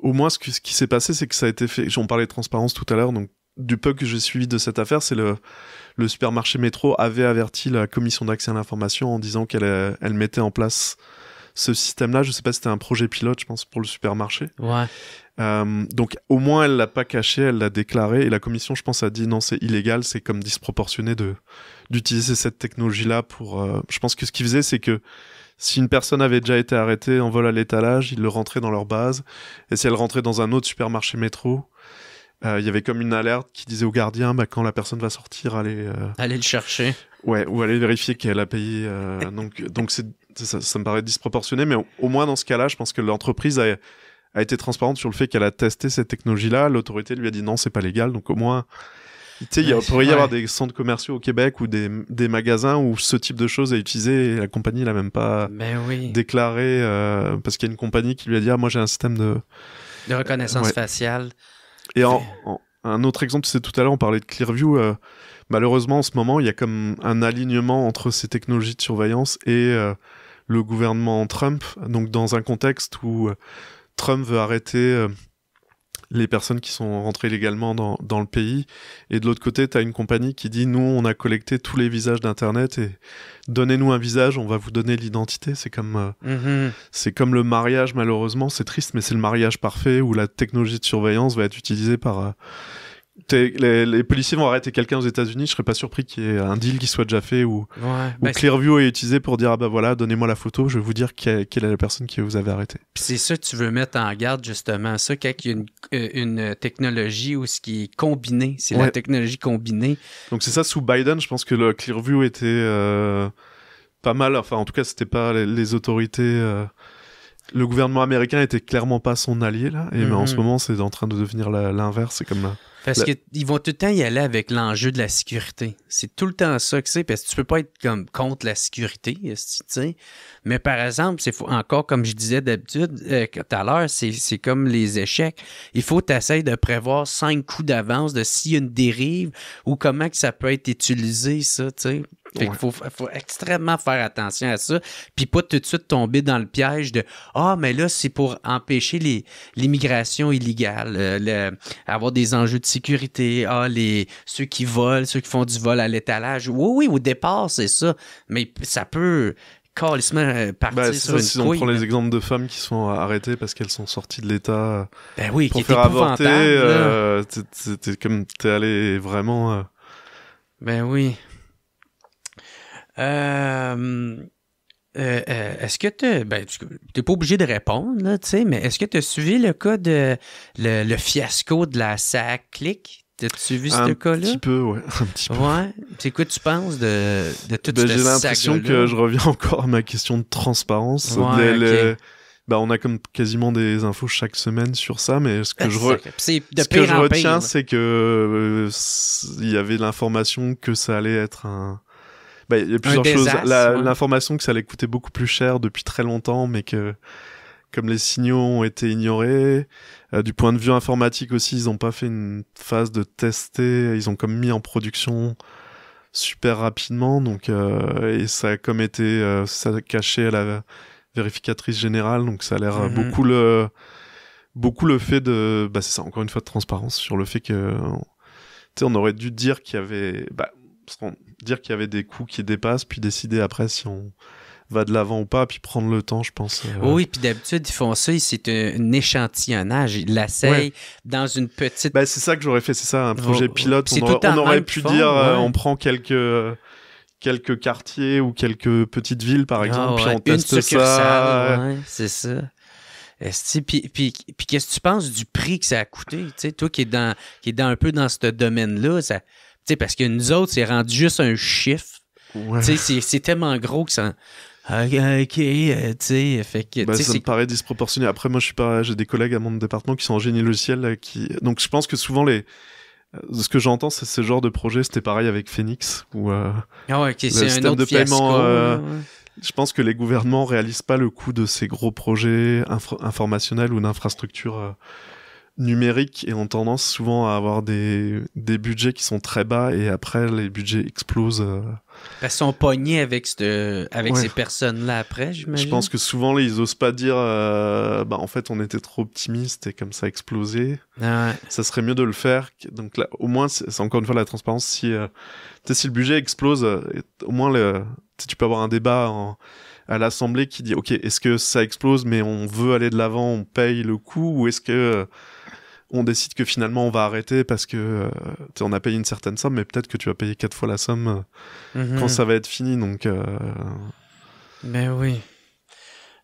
au moins, ce qui s'est passé, c'est que ça a été fait. On parlait de transparence tout à l'heure, donc du peu que j'ai suivi de cette affaire, c'est le supermarché Métro avait averti la commission d'accès à l'information en disant qu'elle mettait en place ce système-là. Je sais pas si c'était un projet pilote, je pense, pour le supermarché. Donc au moins elle l'a pas caché, elle l'a déclaré, et la commission, je pense, a dit non, c'est illégal, c'est comme disproportionné d'utiliser cette technologie-là pour... je pense que ce qu'ils faisaient, c'est que si une personne avait déjà été arrêtée en vol à l'étalage, ils le rentraient dans leur base, et si elle rentrait dans un autre supermarché Métro, il y avait comme une alerte qui disait au gardien, quand la personne va sortir, allez
le chercher.
Ou aller vérifier qu'elle a payé. Donc ça me paraît disproportionné, mais au moins dans ce cas-là, je pense que l'entreprise a été transparente sur le fait qu'elle a testé cette technologie-là. L'autorité lui a dit non, c'est pas légal. Donc au moins, Tu sais, il pourrait y avoir des centres commerciaux au Québec ou des magasins où ce type de choses est utilisé et la compagnie l'a même pas déclaré parce qu'il y a une compagnie qui lui a dit moi j'ai un système de
reconnaissance faciale.
Et un autre exemple, c'est tout à l'heure on parlait de Clearview. Malheureusement en ce moment il y a comme un alignement entre ces technologies de surveillance et le gouvernement Trump. Donc dans un contexte où Trump veut arrêter les personnes qui sont rentrées illégalement dans le pays. Et de l'autre côté, tu as une compagnie qui dit, nous, on a collecté tous les visages d'Internet et donnez-nous un visage, on va vous donner l'identité. C'est comme, c'est comme le mariage, malheureusement. C'est triste, mais c'est le mariage parfait où la technologie de surveillance va être utilisée par... les policiers vont arrêter quelqu'un aux États-Unis, je serais pas surpris qu'il y ait un deal qui soit déjà fait ou Clearview est utilisé pour dire voilà, donnez-moi la photo, je vais vous dire quelle est la personne que vous avez arrêtée.
Puis c'est ça que tu veux mettre en garde justement, ça quand il y a une technologie où ce qui est combiné, c'est la technologie combinée.
Donc c'est ça, sous Biden, je pense que le Clearview était pas mal, enfin en tout cas c'était pas les autorités... Le gouvernement américain était clairement pas son allié là, et mais en ce moment c'est en train de devenir l'inverse, c'est comme...
Parce qu'ils vont tout le temps y aller avec l'enjeu de la sécurité. C'est tout le temps ça que c'est, parce que tu peux pas être comme contre la sécurité, tu sais. Mais par exemple, encore comme je disais d'habitude tout à l'heure, c'est comme les échecs. Il faut t'essayer de prévoir 5 coups d'avance de s'il y a une dérive ou comment que ça peut être utilisé, ça, tu sais. Fait qu'il faut extrêmement faire attention à ça, puis pas tout de suite tomber dans le piège de mais là c'est pour empêcher l'immigration illégale, avoir des enjeux de sécurité, ceux qui volent, ceux qui font du vol à l'étalage. Oui, au départ c'est ça, mais ça peut carrément partir sur une
si on prend les exemples de femmes qui sont arrêtées parce qu'elles sont sorties de l'État pour
qui
faire avorter, t'es allé vraiment.
Ben oui. Est-ce que t'es pas obligé de répondre, là, tu sais, mais est-ce que tu as suivi le cas de le fiasco de la SAC Click? T'as-tu vu ce cas-là?
Un petit peu, ouais. Un petit peu.
Ouais. C'est quoi tu penses de tout ce
J'ai l'impression que je reviens encore à ma question de transparence. On a comme quasiment des infos chaque semaine sur ça, mais ce que je retiens, c'est que il y avait l'information que ça allait être il y a plusieurs choses. L'information que ça allait coûter beaucoup plus cher depuis très longtemps, mais que comme les signaux ont été ignorés, du point de vue informatique aussi, ils n'ont pas fait une phase de tester, ils ont comme mis en production super rapidement, donc et ça a comme été ça a caché à la vérificatrice générale, donc ça a l'air beaucoup le fait de c'est ça, encore une fois, de transparence sur le fait que on aurait dû dire qu'il y avait des coûts qui dépassent, puis décider après si on va de l'avant ou pas, puis prendre le temps, je pense.
Oui, puis d'habitude, ils font ça, c'est un échantillonnage. Ils l'essayent dans une petite...
c'est ça que j'aurais fait, c'est ça, un projet pilote. On aurait pu dire, on prend quelques quartiers ou quelques petites villes, par exemple, puis on teste ça.
Ouais, c'est ça. Puis qu'est-ce que tu penses du prix que ça a coûté? Tu sais, toi qui est un peu dans ce domaine-là, ça... T'sais, parce que nous autres, c'est rendu juste un chiffre. Ouais. C'est tellement gros que ça... OK, tu sais, fait que...
ça me paraît disproportionné. Après, moi, j'ai des collègues à mon département qui sont en génie logiciel, là, donc je pense que souvent, ce que j'entends, c'est ce genre de projet, c'était pareil avec Phoenix, où
c'est un autre de paiement...
Je pense que les gouvernements réalisent pas le coût de ces gros projets informationnels ou d'infrastructures numériques, et ont tendance souvent à avoir des budgets qui sont très bas, et après les budgets explosent.
Ils sont pognés avec ces personnes-là après, j'imagine.
Je pense que souvent ils osent pas dire en fait on était trop optimistes et comme ça a explosé. Ça serait mieux de le faire. Donc là, au moins c'est encore une fois la transparence. Si le budget explose, au moins tu peux avoir un débat à l'Assemblée qui dit ok, est-ce que ça explose mais on veut aller de l'avant, on paye le coût, ou est-ce que on décide que finalement on va arrêter parce que on a payé une certaine somme, mais peut-être que tu vas payer 4 fois la somme quand ça va être fini, donc
Ben oui.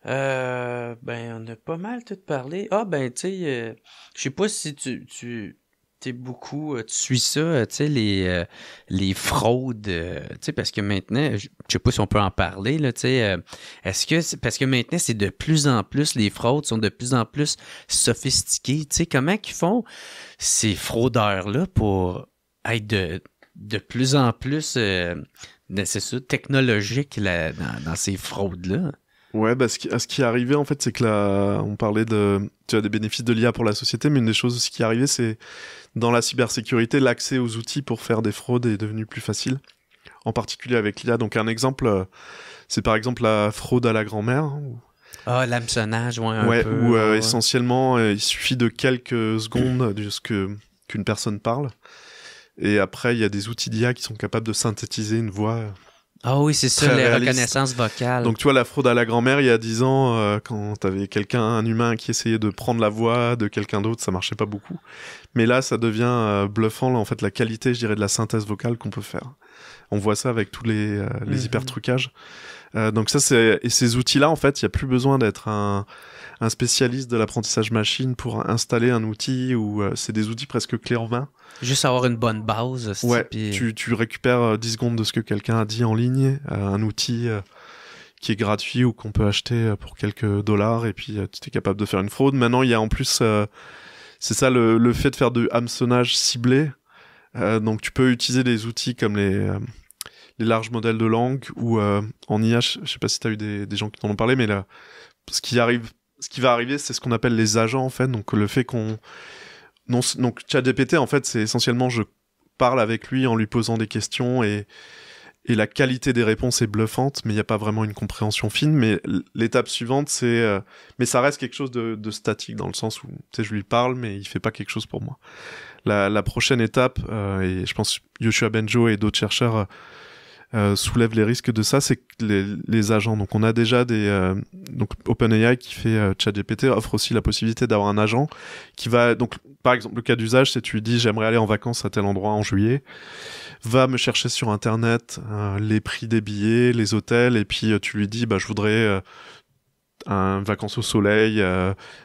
On a pas mal tout parlé. Tu sais, je sais pas si tu suis ça, tu sais, les fraudes, tu sais, parce que maintenant, je sais pas si on peut en parler, là, tu sais, parce que maintenant, c'est de plus en plus, les fraudes sont de plus en plus sophistiquées, tu sais, comment qu'ils font ces fraudeurs-là pour être de plus en plus, c'est ça, technologique dans ces fraudes-là.
Ouais, bah, ce qui est arrivé, en fait, c'est que là, on parlait des bénéfices de l'IA pour la société, mais une des choses aussi qui est arrivée, c'est dans la cybersécurité, l'accès aux outils pour faire des fraudes est devenu plus facile, en particulier avec l'IA. Donc, un exemple, c'est par exemple la fraude à la grand-mère.
L'hameçonnage, un peu.
Où essentiellement, il suffit de quelques secondes de qu'une personne parle. Et après, il y a des outils d'IA qui sont capables de synthétiser une voix.
Oui, c'est ça, la reconnaissance vocale.
Donc, tu vois, la fraude à la grand-mère, il y a 10 ans, quand t'avais un humain qui essayait de prendre la voix de quelqu'un d'autre, ça marchait pas beaucoup. Mais là, ça devient bluffant, là, en fait, la qualité, je dirais, de la synthèse vocale qu'on peut faire. On voit ça avec tous les hyper-trucages. Donc ça, et ces outils-là, en fait, il n'y a plus besoin d'être un spécialiste de l'apprentissage machine pour installer un outil où c'est des outils presque clés en main.
Juste avoir une bonne base.
Ouais, tu récupères 10 secondes de ce que quelqu'un a dit en ligne, un outil qui est gratuit ou qu'on peut acheter pour quelques dollars, et puis tu es capable de faire une fraude. Maintenant, il y a en plus, c'est ça le fait de faire de hameçonnage ciblé. Donc tu peux utiliser des outils comme les larges modèles de langue ou en IA, je sais pas si tu as eu des gens qui t'en ont parlé, mais là, ce qui va arriver, c'est ce qu'on appelle les agents, en fait. Donc le fait donc ChatGPT, en fait, c'est essentiellement je parle avec lui en lui posant des questions et la qualité des réponses est bluffante, mais il n'y a pas vraiment une compréhension fine. Mais l'étape suivante, c'est... mais ça reste quelque chose de statique, dans le sens où je lui parle, mais il fait pas quelque chose pour moi. La prochaine étape, et je pense Yoshua Bengio et d'autres chercheurs soulèvent les risques de ça, c'est que les agents. Donc on a déjà donc OpenAI qui fait ChatGPT offre aussi la possibilité d'avoir un agent qui va... Donc par exemple, le cas d'usage, c'est tu lui dis j'aimerais aller en vacances à tel endroit en juillet, va me chercher sur internet les prix des billets, les hôtels, et puis tu lui dis je voudrais un vacances au soleil,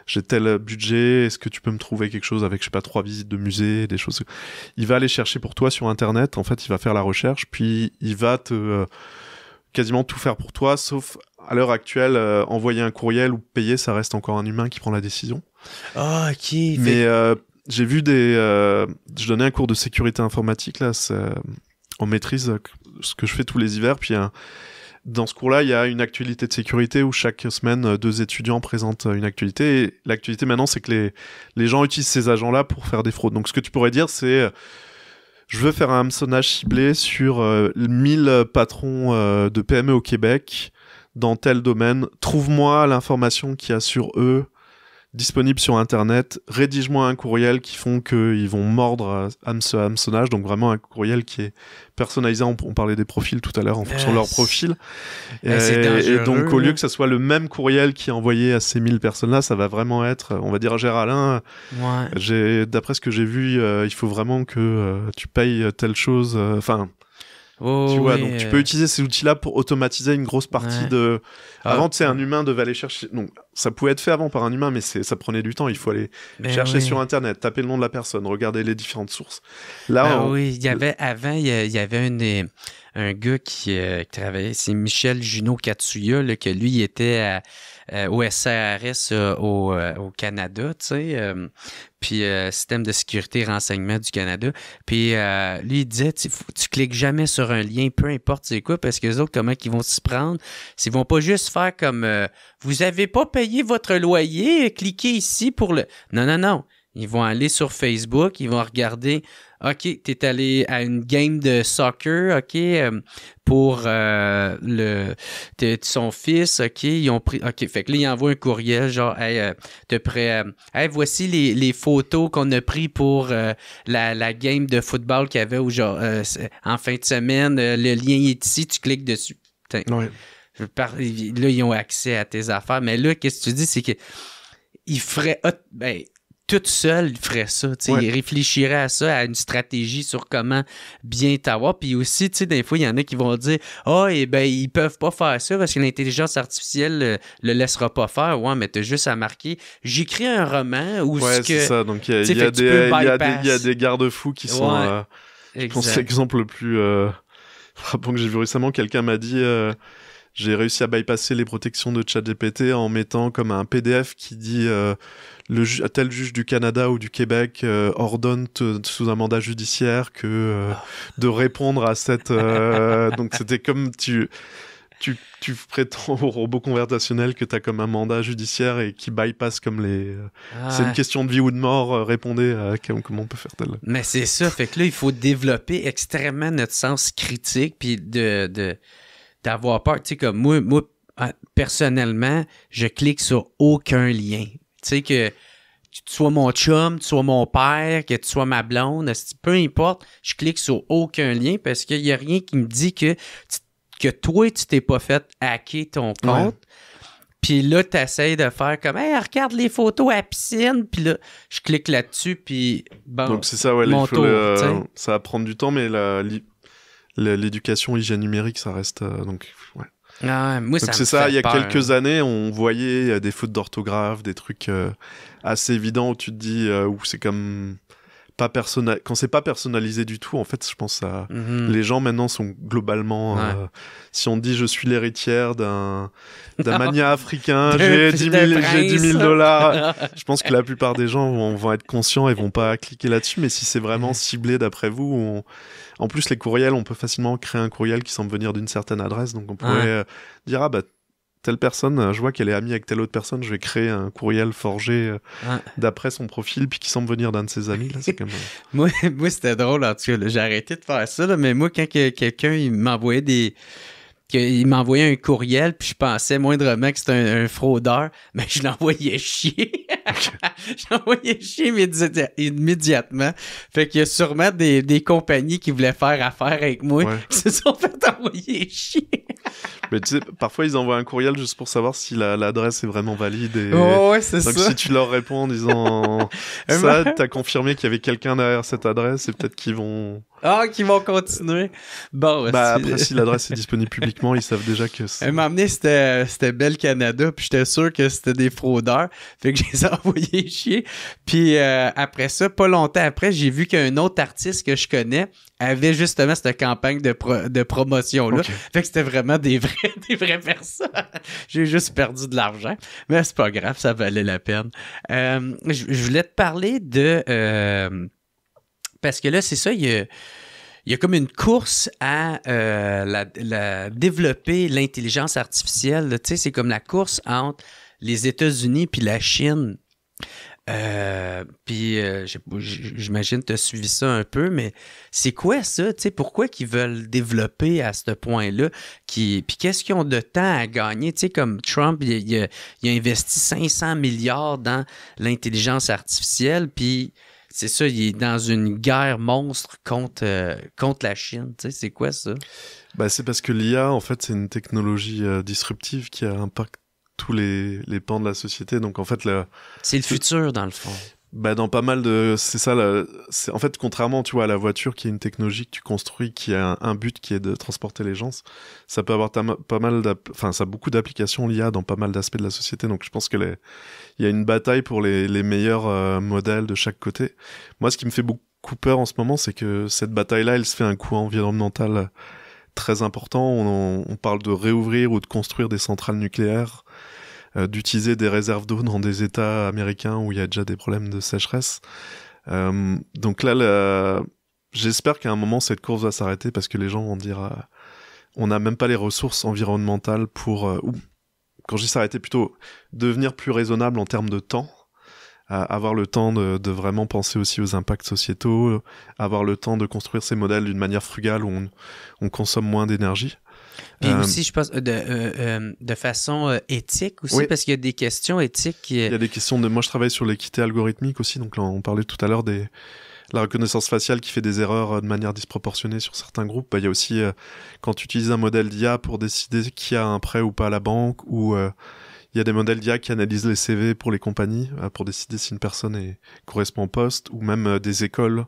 j'ai tel budget, est-ce que tu peux me trouver quelque chose avec, je sais pas, 3 visites de musée, des choses. Il va aller chercher pour toi sur internet, en fait il va faire la recherche, puis il va te quasiment tout faire pour toi, sauf à l'heure actuelle, envoyer un courriel ou payer, ça reste encore un humain qui prend la décision.
Ok.
Mais j'ai vu je donnais un cours de sécurité informatique là, en maîtrise, ce que je fais tous les hivers, puis dans ce cours-là, il y a une actualité de sécurité où chaque semaine, 2 étudiants présentent une actualité. Et l'actualité maintenant, c'est que les gens utilisent ces agents-là pour faire des fraudes. Donc ce que tu pourrais dire, c'est je veux faire un hameçonnage ciblé sur 1000 patrons de PME au Québec dans tel domaine. Trouve-moi l'information qu'il y a sur eux disponible sur internet, rédige-moi un courriel qui font qu'ils vont mordre à ce hameçonnage, donc vraiment un courriel qui est personnalisé, on parlait des profils tout à l'heure en fonction de leur profil, et donc au lieu que ça soit le même courriel qui est envoyé à ces 1000 personnes-là, ça va vraiment être, on va dire, Géraldin, d'après ce que j'ai vu, il faut vraiment que tu payes telle chose, tu vois, donc tu peux utiliser ces outils-là pour automatiser une grosse partie de... Avant, tu sais, un humain devait aller chercher... Donc, ça pouvait être fait avant par un humain, mais ça prenait du temps. Il faut aller chercher sur Internet, taper le nom de la personne, regarder les différentes sources. Là,
il y avait un gars qui travaillait, c'est Michel Junot Katsuya, là, que lui, il était au SRS au Canada, tu sais, puis Système de sécurité et renseignement du Canada. Puis lui, il disait, tu cliques jamais sur un lien, peu importe c'est quoi, parce que les autres, comment ils vont s'y prendre, ils vont pas juste faire comme vous avez pas payé votre loyer, cliquez ici pour le... Non. Ils vont aller sur Facebook, ils vont regarder, OK, t'es allé à une game de soccer, OK, pour son fils, OK, ils ont pris, OK, fait que là, ils envoient un courriel, genre, hey, t'es prêt, hey, voici les photos qu'on a pris pour la game de football qu'il y avait en fin de semaine, le lien est ici, tu cliques dessus.
Ouais.
Là, ils ont accès à tes affaires, mais là, qu'est-ce que tu dis, c'est que il ferait... tout seul, il ferait ça. Il réfléchirait à ça, à une stratégie sur comment bien t'avoir. Puis aussi, tu sais, des fois, il y en a qui vont dire ils peuvent pas faire ça parce que l'intelligence artificielle le laissera pas faire. Ouais, mais t'as juste à marquer. J'écris un roman où
c'est ça. Donc, il y a des garde-fous qui sont... je pense l'exemple le plus frappant que j'ai vu récemment, quelqu'un m'a dit... j'ai réussi à bypasser les protections de ChatGPT en mettant comme un PDF qui dit tel juge du Canada ou du Québec ordonne sous un mandat judiciaire que de répondre à cette... donc c'était comme tu prétends au robot conversationnel que t'as comme un mandat judiciaire et qui bypass comme les... C'est une question de vie ou de mort, répondez à comment on peut faire tel...
Mais c'est ça, fait que là, il faut développer extrêmement notre sens critique, puis d'avoir peur. Tu sais, comme moi, personnellement, je clique sur aucun lien. Tu sais, que tu sois mon chum, tu sois mon père, que tu sois ma blonde, peu importe, je clique sur aucun lien parce qu'il n'y a rien qui me dit que toi, tu t'es pas fait hacker ton compte. Ouais. Puis là, tu essaies de faire comme « Hey, regarde les photos à la piscine », puis là, je clique là-dessus, puis bon,
donc c'est ça, ouais,
mon tour,
ça va prendre du temps, mais l'éducation hygiène numérique, ça reste... donc, ouais.
Ah, moi,
donc
ça
c'est
me
ça,
fait
il y a
peur.
quelques années, on voyait des fautes d'orthographe, des trucs assez évidents où tu te dis, où c'est comme... quand c'est pas personnalisé du tout, en fait, je pense à les gens maintenant sont globalement si on dit je suis l'héritière d'un magnat africain, j'ai 10 000 $, je pense que la plupart des gens vont être conscients et vont pas cliquer là-dessus, mais si c'est vraiment ciblé d'après vous, en plus les courriels, on peut facilement créer un courriel qui semble venir d'une certaine adresse, donc on pourrait dire ah bah telle personne, je vois qu'elle est amie avec telle autre personne, je vais créer un courriel forgé d'après son profil, puis qui semble venir d'un de ses amis. Là, c'est comme...
moi, c'était drôle, en tout cas. Là, j'ai arrêté de faire ça, là, mais moi, quand quelqu'un il m'envoyait un courriel, puis je pensais moindrement que c'était un fraudeur, mais je l'envoyais chier. Je l'envoyais chier immédiatement. Fait qu'il y a sûrement des compagnies qui voulaient faire affaire avec moi qui se sont fait envoyer chier.
Mais tu sais, parfois ils envoient un courriel juste pour savoir si l'adresse est vraiment valide. Et...
ouais, c'est
donc
ça.
si tu leur réponds en disant ça, t'as confirmé qu'il y avait quelqu'un derrière cette adresse et peut-être qu'ils vont...
Ah, qu'ils vont continuer. Bon,
après, si l'adresse est disponible publiquement, ils savent déjà que c'est...
Elle m'a amené, c'était Bell Canada, puis j'étais sûr que c'était des fraudeurs. Fait que je les ai envoyés chier. Puis après ça, pas longtemps après, j'ai vu qu'un autre artiste que je connais avait justement cette campagne de promotion-là. Okay. Fait que c'était vraiment des vraies personnes. J'ai juste perdu de l'argent. Mais c'est pas grave, ça valait la peine. Je voulais te parler de... parce que là, c'est ça, il y a comme une course à développer l'intelligence artificielle. Tu sais, c'est comme la course entre les États-Unis puis la Chine. Puis j'imagine que tu as suivi ça un peu, mais c'est quoi ça? Tu sais, pourquoi qu'ils veulent développer à ce point-là? Puis qu'est-ce qu'ils ont de temps à gagner? Tu sais, comme Trump, il a investi 500 milliards dans l'intelligence artificielle, puis c'est ça, il est dans une guerre monstre contre la Chine. Tu sais, c'est quoi ça?
Ben, c'est parce que l'IA, en fait, c'est une technologie disruptive qui impacte tous les pans de la société. Donc, en fait,
c'est le futur, dans le fond.
Ben, dans pas mal de... C'est ça, en fait, contrairement, tu vois, à la voiture, qui est une technologie que tu construis, qui a un but qui est de transporter les gens, ça peut avoir pas mal ça a beaucoup d'applications, l'IA, dans pas mal d'aspects de la société. Donc, je pense que il y a une bataille pour les meilleurs modèles de chaque côté. Moi, ce qui me fait beaucoup peur en ce moment, c'est que cette bataille-là, elle se fait un coût environnemental très important. On parle de réouvrir ou de construire des centrales nucléaires, d'utiliser des réserves d'eau dans des États américains où il y a déjà des problèmes de sécheresse. Donc là, j'espère qu'à un moment, cette course va s'arrêter parce que les gens vont dire on n'a même pas les ressources environnementales pour... quand je dis s'arrêter, plutôt devenir plus raisonnable en termes de temps, avoir le temps de vraiment penser aussi aux impacts sociétaux, avoir le temps de construire ces modèles d'une manière frugale où on consomme moins d'énergie.
Et aussi, je pense, de façon éthique aussi, oui. Parce qu'il y a des questions éthiques.
Il y a des questions moi, je travaille sur l'équité algorithmique aussi, donc là, on parlait tout à l'heure la reconnaissance faciale qui fait des erreurs de manière disproportionnée sur certains groupes. Il y a aussi, quand tu utilises un modèle d'IA pour décider qui a un prêt ou pas à la banque, ou il y a des modèles d'IA qui analysent les CV pour les compagnies, pour décider si une personne correspond au poste, ou même des écoles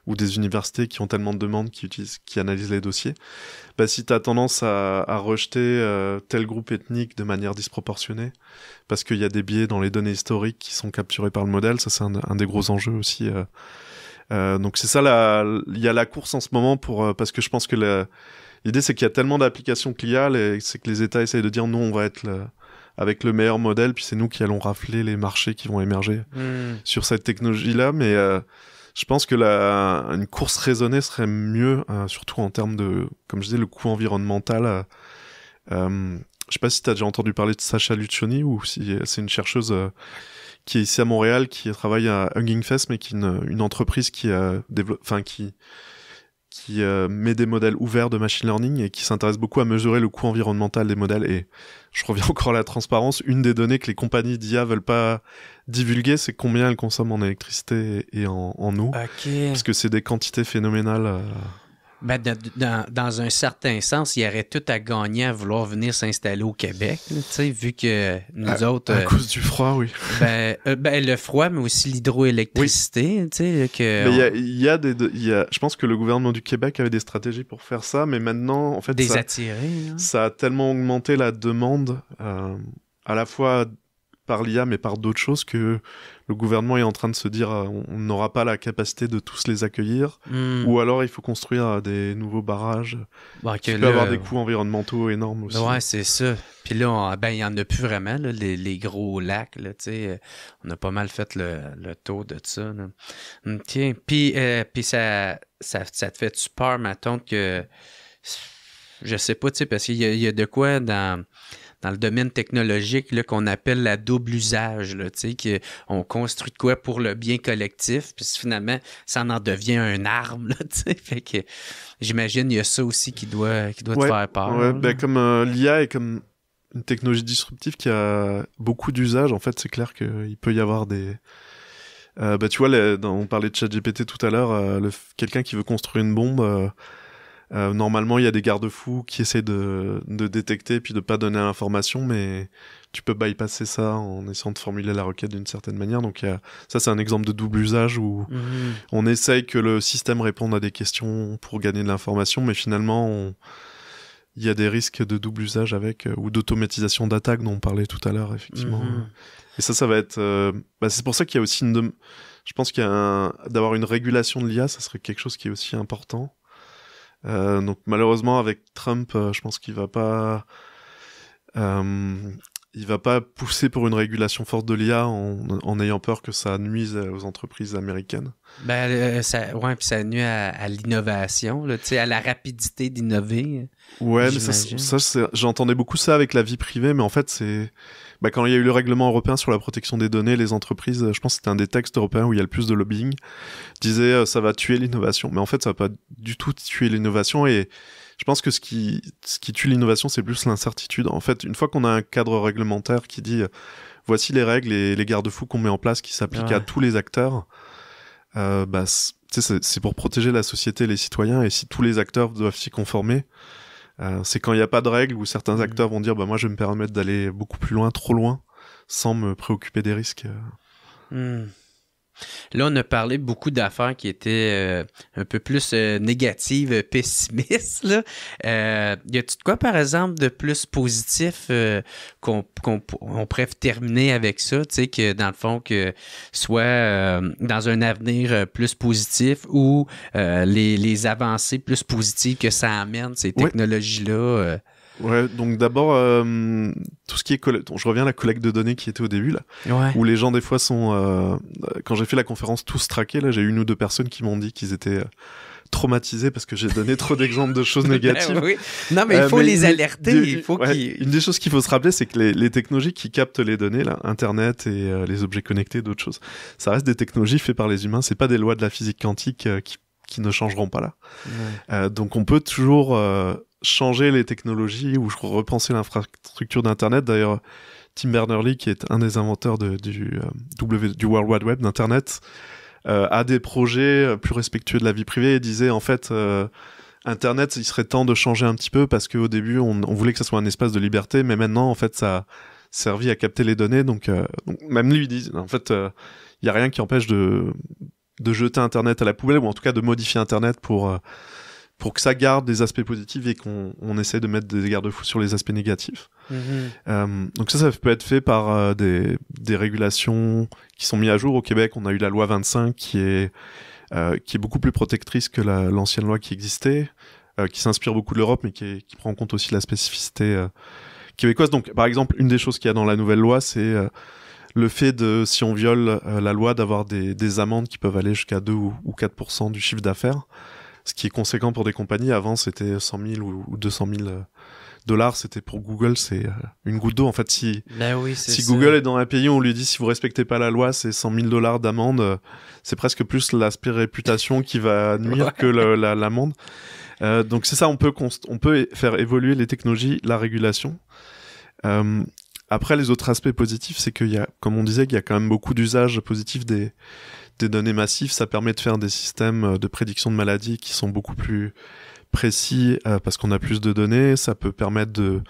ou des universités qui ont tellement de demandes qui analysent les dossiers. Si tu as tendance à rejeter tel groupe ethnique de manière disproportionnée, parce qu'il y a des biais dans les données historiques qui sont capturées par le modèle, ça c'est un des gros enjeux aussi. Donc c'est ça, il y a la course en ce moment parce que je pense que l'idée c'est qu'il y a tellement d'applications CLIA, c'est que les États essayent de dire nous on va être avec le meilleur modèle, puis c'est nous qui allons rafler les marchés qui vont émerger sur cette technologie-là. Mais je pense que une course raisonnée serait mieux, surtout en termes de, comme je disais, le coût environnemental. Je sais pas si tu as déjà entendu parler de Sacha Lucioni, ou si c'est une chercheuse qui est ici à Montréal, qui travaille à Hugging Face, mais qui est une entreprise qui met des modèles ouverts de machine learning et qui s'intéresse beaucoup à mesurer le coût environnemental des modèles. Et je reviens encore à la transparence. Une des données que les compagnies d'IA veulent pas divulguer, c'est combien elles consomment en électricité et en eau.
Okay.
Parce que c'est des quantités phénoménales.
Ben, dans un certain sens, il y aurait tout à gagner à vouloir venir s'installer au Québec, tu sais, vu que nous autres...
À cause du froid, oui.
Le froid, mais aussi l'hydroélectricité, oui. Tu sais, que...
Mais je pense que le gouvernement du Québec avait des stratégies pour faire ça, mais maintenant, en fait... Ça a tellement augmenté la demande, à la fois par l'IA, mais par d'autres choses, que le gouvernement est en train de se dire on n'aura pas la capacité de tous les accueillir, ou alors il faut construire des nouveaux barrages qui peuvent avoir des coûts environnementaux énormes aussi.
Ouais, c'est ça. Puis là, il n'y en a plus vraiment, là, les gros lacs. Là, on a pas mal fait le tour de ça. Là. OK. Puis ça te fait-tu peur, mettons, que... Je sais pas, parce qu'il y a de quoi dans le domaine technologique là, qu'on appelle la double usage, là, qu'on construit de quoi pour le bien collectif, puis finalement, ça en devient un arme. Là, fait que j'imagine qu'il y a ça aussi qui doit te faire peur.
Ouais, comme l'IA est comme une technologie disruptive qui a beaucoup d'usages, en fait, c'est clair qu'il peut y avoir des... tu vois, on parlait de ChatGPT tout à l'heure, quelqu'un qui veut construire une bombe... normalement, il y a des garde-fous qui essaient de détecter puis de pas donner l'information, mais tu peux bypasser ça en essayant de formuler la requête d'une certaine manière. Donc ça, c'est un exemple de double usage où on essaye que le système réponde à des questions pour gagner de l'information, mais finalement, il y a des risques de double usage ou d'automatisation d'attaques dont on parlait tout à l'heure, effectivement. Et ça va être... c'est pour ça qu'il y a aussi je pense d'avoir une régulation de l'IA, ça serait quelque chose qui est aussi important. Donc malheureusement avec Trump, je pense qu'il va pas pousser pour une régulation forte de l'IA en ayant peur que ça nuise aux entreprises américaines. Puis ça
nuit à l'innovation, là, à la rapidité d'innover.
Ouais, mais j'entendais beaucoup ça avec la vie privée, mais en fait c'est quand il y a eu le règlement européen sur la protection des données, les entreprises, je pense que c'était un des textes européens où il y a le plus de lobbying, disaient ça va tuer l'innovation. Mais en fait, ça va pas du tout tuer l'innovation, et je pense que ce qui tue l'innovation, c'est plus l'incertitude. En fait, une fois qu'on a un cadre réglementaire qui dit voici les règles et les garde-fous qu'on met en place qui s'appliquent à tous les acteurs, c'est pour protéger la société et les citoyens, et si tous les acteurs doivent s'y conformer, c'est quand il n'y a pas de règles où certains acteurs vont dire moi je vais me permettre d'aller beaucoup plus loin, trop loin, sans me préoccuper des risques.
Là, on a parlé beaucoup d'affaires qui étaient un peu plus négatives, pessimistes. Là. Y a-t-il de quoi, par exemple, de plus positif qu'on pourrait terminer avec ça, tu sais, que dans le fond, que soit dans un avenir plus positif ou les avancées plus positives que ça amène, ces technologies-là.
Ouais, donc d'abord, tout ce qui est je reviens à la collecte de données qui était au début, là, où les gens, des fois, sont... quand j'ai fait la conférence Tous traqués, là, j'ai eu 1 ou 2 personnes qui m'ont dit qu'ils étaient traumatisés parce que j'ai donné trop d'exemples de choses négatives.
Oui. Non, mais il faut les alerter.
Une des choses qu'il faut se rappeler, c'est que les technologies qui captent les données, là, Internet et les objets connectés, d'autres choses, ça reste des technologies faites par les humains, c'est pas des lois de la physique quantique qui ne changeront pas là. Donc on peut toujours... changer les technologies ou repenser l'infrastructure d'Internet. D'ailleurs, Tim Berners-Lee, qui est un des inventeurs du World Wide Web, d'Internet, a des projets plus respectueux de la vie privée et disait en fait Internet, il serait temps de changer un petit peu parce qu'au début, on voulait que ça soit un espace de liberté, mais maintenant, en fait, ça a servi à capter les données. Donc même lui, il dit, en fait, il n'y a rien qui empêche de jeter Internet à la poubelle, ou en tout cas de modifier Internet pour que ça garde des aspects positifs et qu'on essaie de mettre des garde-fous sur les aspects négatifs. Donc ça peut être fait par des régulations qui sont mises à jour. Au Québec, on a eu la loi 25 qui est beaucoup plus protectrice que l'ancienne loi qui existait, qui s'inspire beaucoup de l'Europe, mais qui prend en compte aussi la spécificité québécoise. Donc, par exemple, une des choses qu'il y a dans la nouvelle loi, c'est le fait de, si on viole la loi, d'avoir des amendes qui peuvent aller jusqu'à 2 ou 4% du chiffre d'affaires, ce qui est conséquent pour des compagnies. Avant, c'était 100 000 ou 200 000 dollars, c'était pour Google, c'est une goutte d'eau. En fait, si Google est dans un pays où on lui dit si vous respectez pas la loi, c'est 100 000 dollars d'amende, c'est presque plus l'aspect réputation qui va nuire que l'amende. Donc c'est ça, on peut faire évoluer les technologies, la régulation. Après, les autres aspects positifs, c'est qu'il y a, comme on disait, qu'il y a quand même beaucoup d'usages positifs des données massives. Ça permet de faire des systèmes de prédiction de maladies qui sont beaucoup plus précis parce qu'on a plus de données. Ça peut permettre de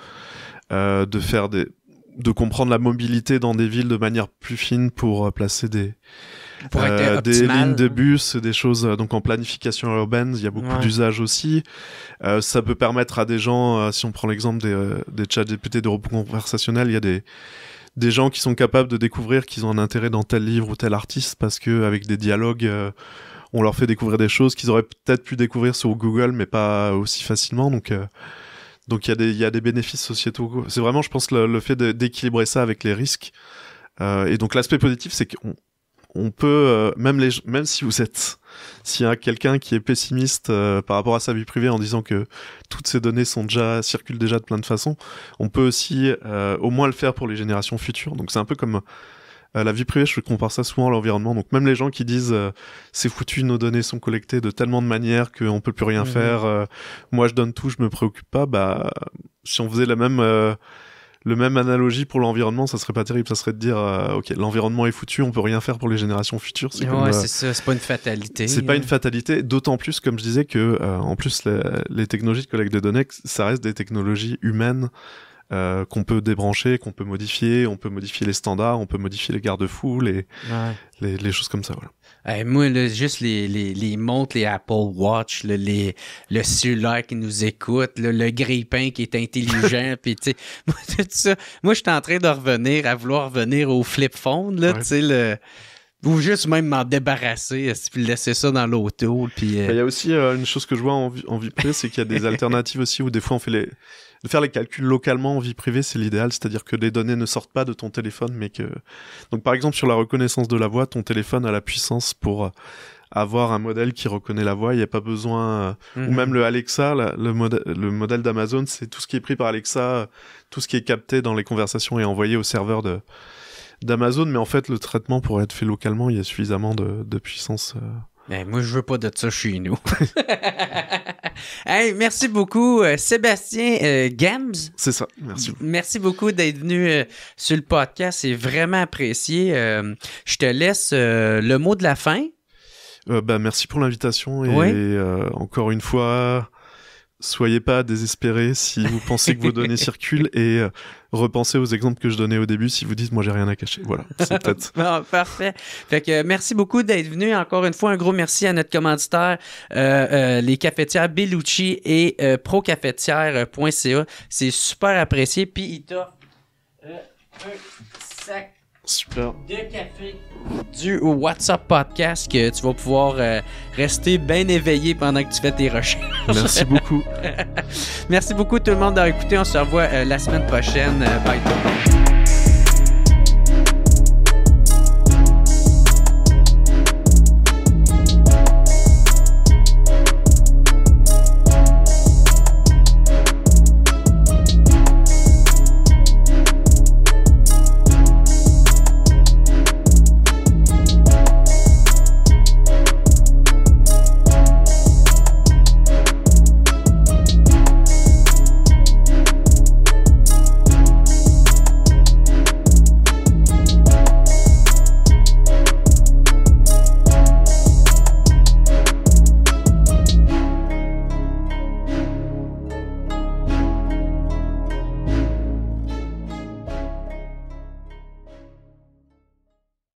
comprendre la mobilité dans des villes de manière plus fine pour placer des lignes de bus, des choses. Donc en planification urbaine, il y a beaucoup d'usages aussi. Ça peut permettre à des gens, si on prend l'exemple des ChatGPT de robot conversationnel, il y a des gens qui sont capables de découvrir qu'ils ont un intérêt dans tel livre ou tel artiste parce que avec des dialogues on leur fait découvrir des choses qu'ils auraient peut-être pu découvrir sur Google, mais pas aussi facilement. Donc il y a des bénéfices sociétaux. C'est vraiment, je pense, le fait d'équilibrer ça avec les risques. Et donc l'aspect positif, c'est qu'on peut, même s'il y a quelqu'un qui est pessimiste par rapport à sa vie privée en disant que toutes ces données circulent déjà de plein de façons, on peut aussi au moins le faire pour les générations futures. Donc c'est un peu comme la vie privée, je compare ça souvent à l'environnement. Donc même les gens qui disent c'est foutu, nos données sont collectées de tellement de manières qu'on peut plus rien faire. Moi je donne tout, je me préoccupe pas. Bah si on faisait le même analogie pour l'environnement, ça serait pas terrible. Ça serait de dire ok, l'environnement est foutu, on peut rien faire pour les générations futures. C'est
c'est ça, c'est pas une fatalité.
C'est pas une fatalité. D'autant plus, comme je disais, que en plus les technologies de collecte de données, ça reste des technologies humaines. Qu'on peut débrancher, qu'on peut modifier, on peut modifier les standards, on peut modifier les garde-fous, les choses comme ça, voilà.
Moi, là, juste les montres, les Apple Watch, le cellulaire qui nous écoute, le grille-pain qui est intelligent, puis tu sais, tout ça. Moi, je suis en train de vouloir revenir au flip phone, là, tu sais, ou juste même m'en débarrasser, puis laisser ça dans l'auto, puis...
Il y a aussi une chose que je vois en vie privée, c'est qu'il y a des alternatives aussi, où des fois on fait de faire les calculs localement en vie privée, c'est l'idéal, c'est-à-dire que les données ne sortent pas de ton téléphone, mais que... Donc par exemple, sur la reconnaissance de la voix, ton téléphone a la puissance pour avoir un modèle qui reconnaît la voix, il n'y a pas besoin... Ou même le Alexa, le modèle d'Amazon, c'est tout ce qui est pris par Alexa, tout ce qui est capté dans les conversations et envoyé au serveur d'Amazon, mais en fait, le traitement pourrait être fait localement, il y a suffisamment de puissance...
moi, je veux pas de ça chez nous. Hey, merci beaucoup, Sébastien Gams.
C'est ça, merci.
Merci beaucoup d'être venu sur le podcast, c'est vraiment apprécié. Je te laisse le mot de la fin.
Merci pour l'invitation et encore une fois, soyez pas désespérés si vous pensez que vos données circulent et repensez aux exemples que je donnais au début si vous dites moi j'ai rien à cacher. Voilà, c'est peut-être.
Bon, parfait. Fait que merci beaucoup d'être venu. Encore une fois, un gros merci à notre commanditaire, les cafetières Bellucci et procafetière.ca. C'est super apprécié. Puis il t'offre un sac
super
de café du WhatsApp Podcast que tu vas pouvoir rester bien éveillé pendant que tu fais tes recherches.
Merci beaucoup.
Merci beaucoup tout le monde d'avoir écouté. On se revoit la semaine prochaine. Bye tout le monde.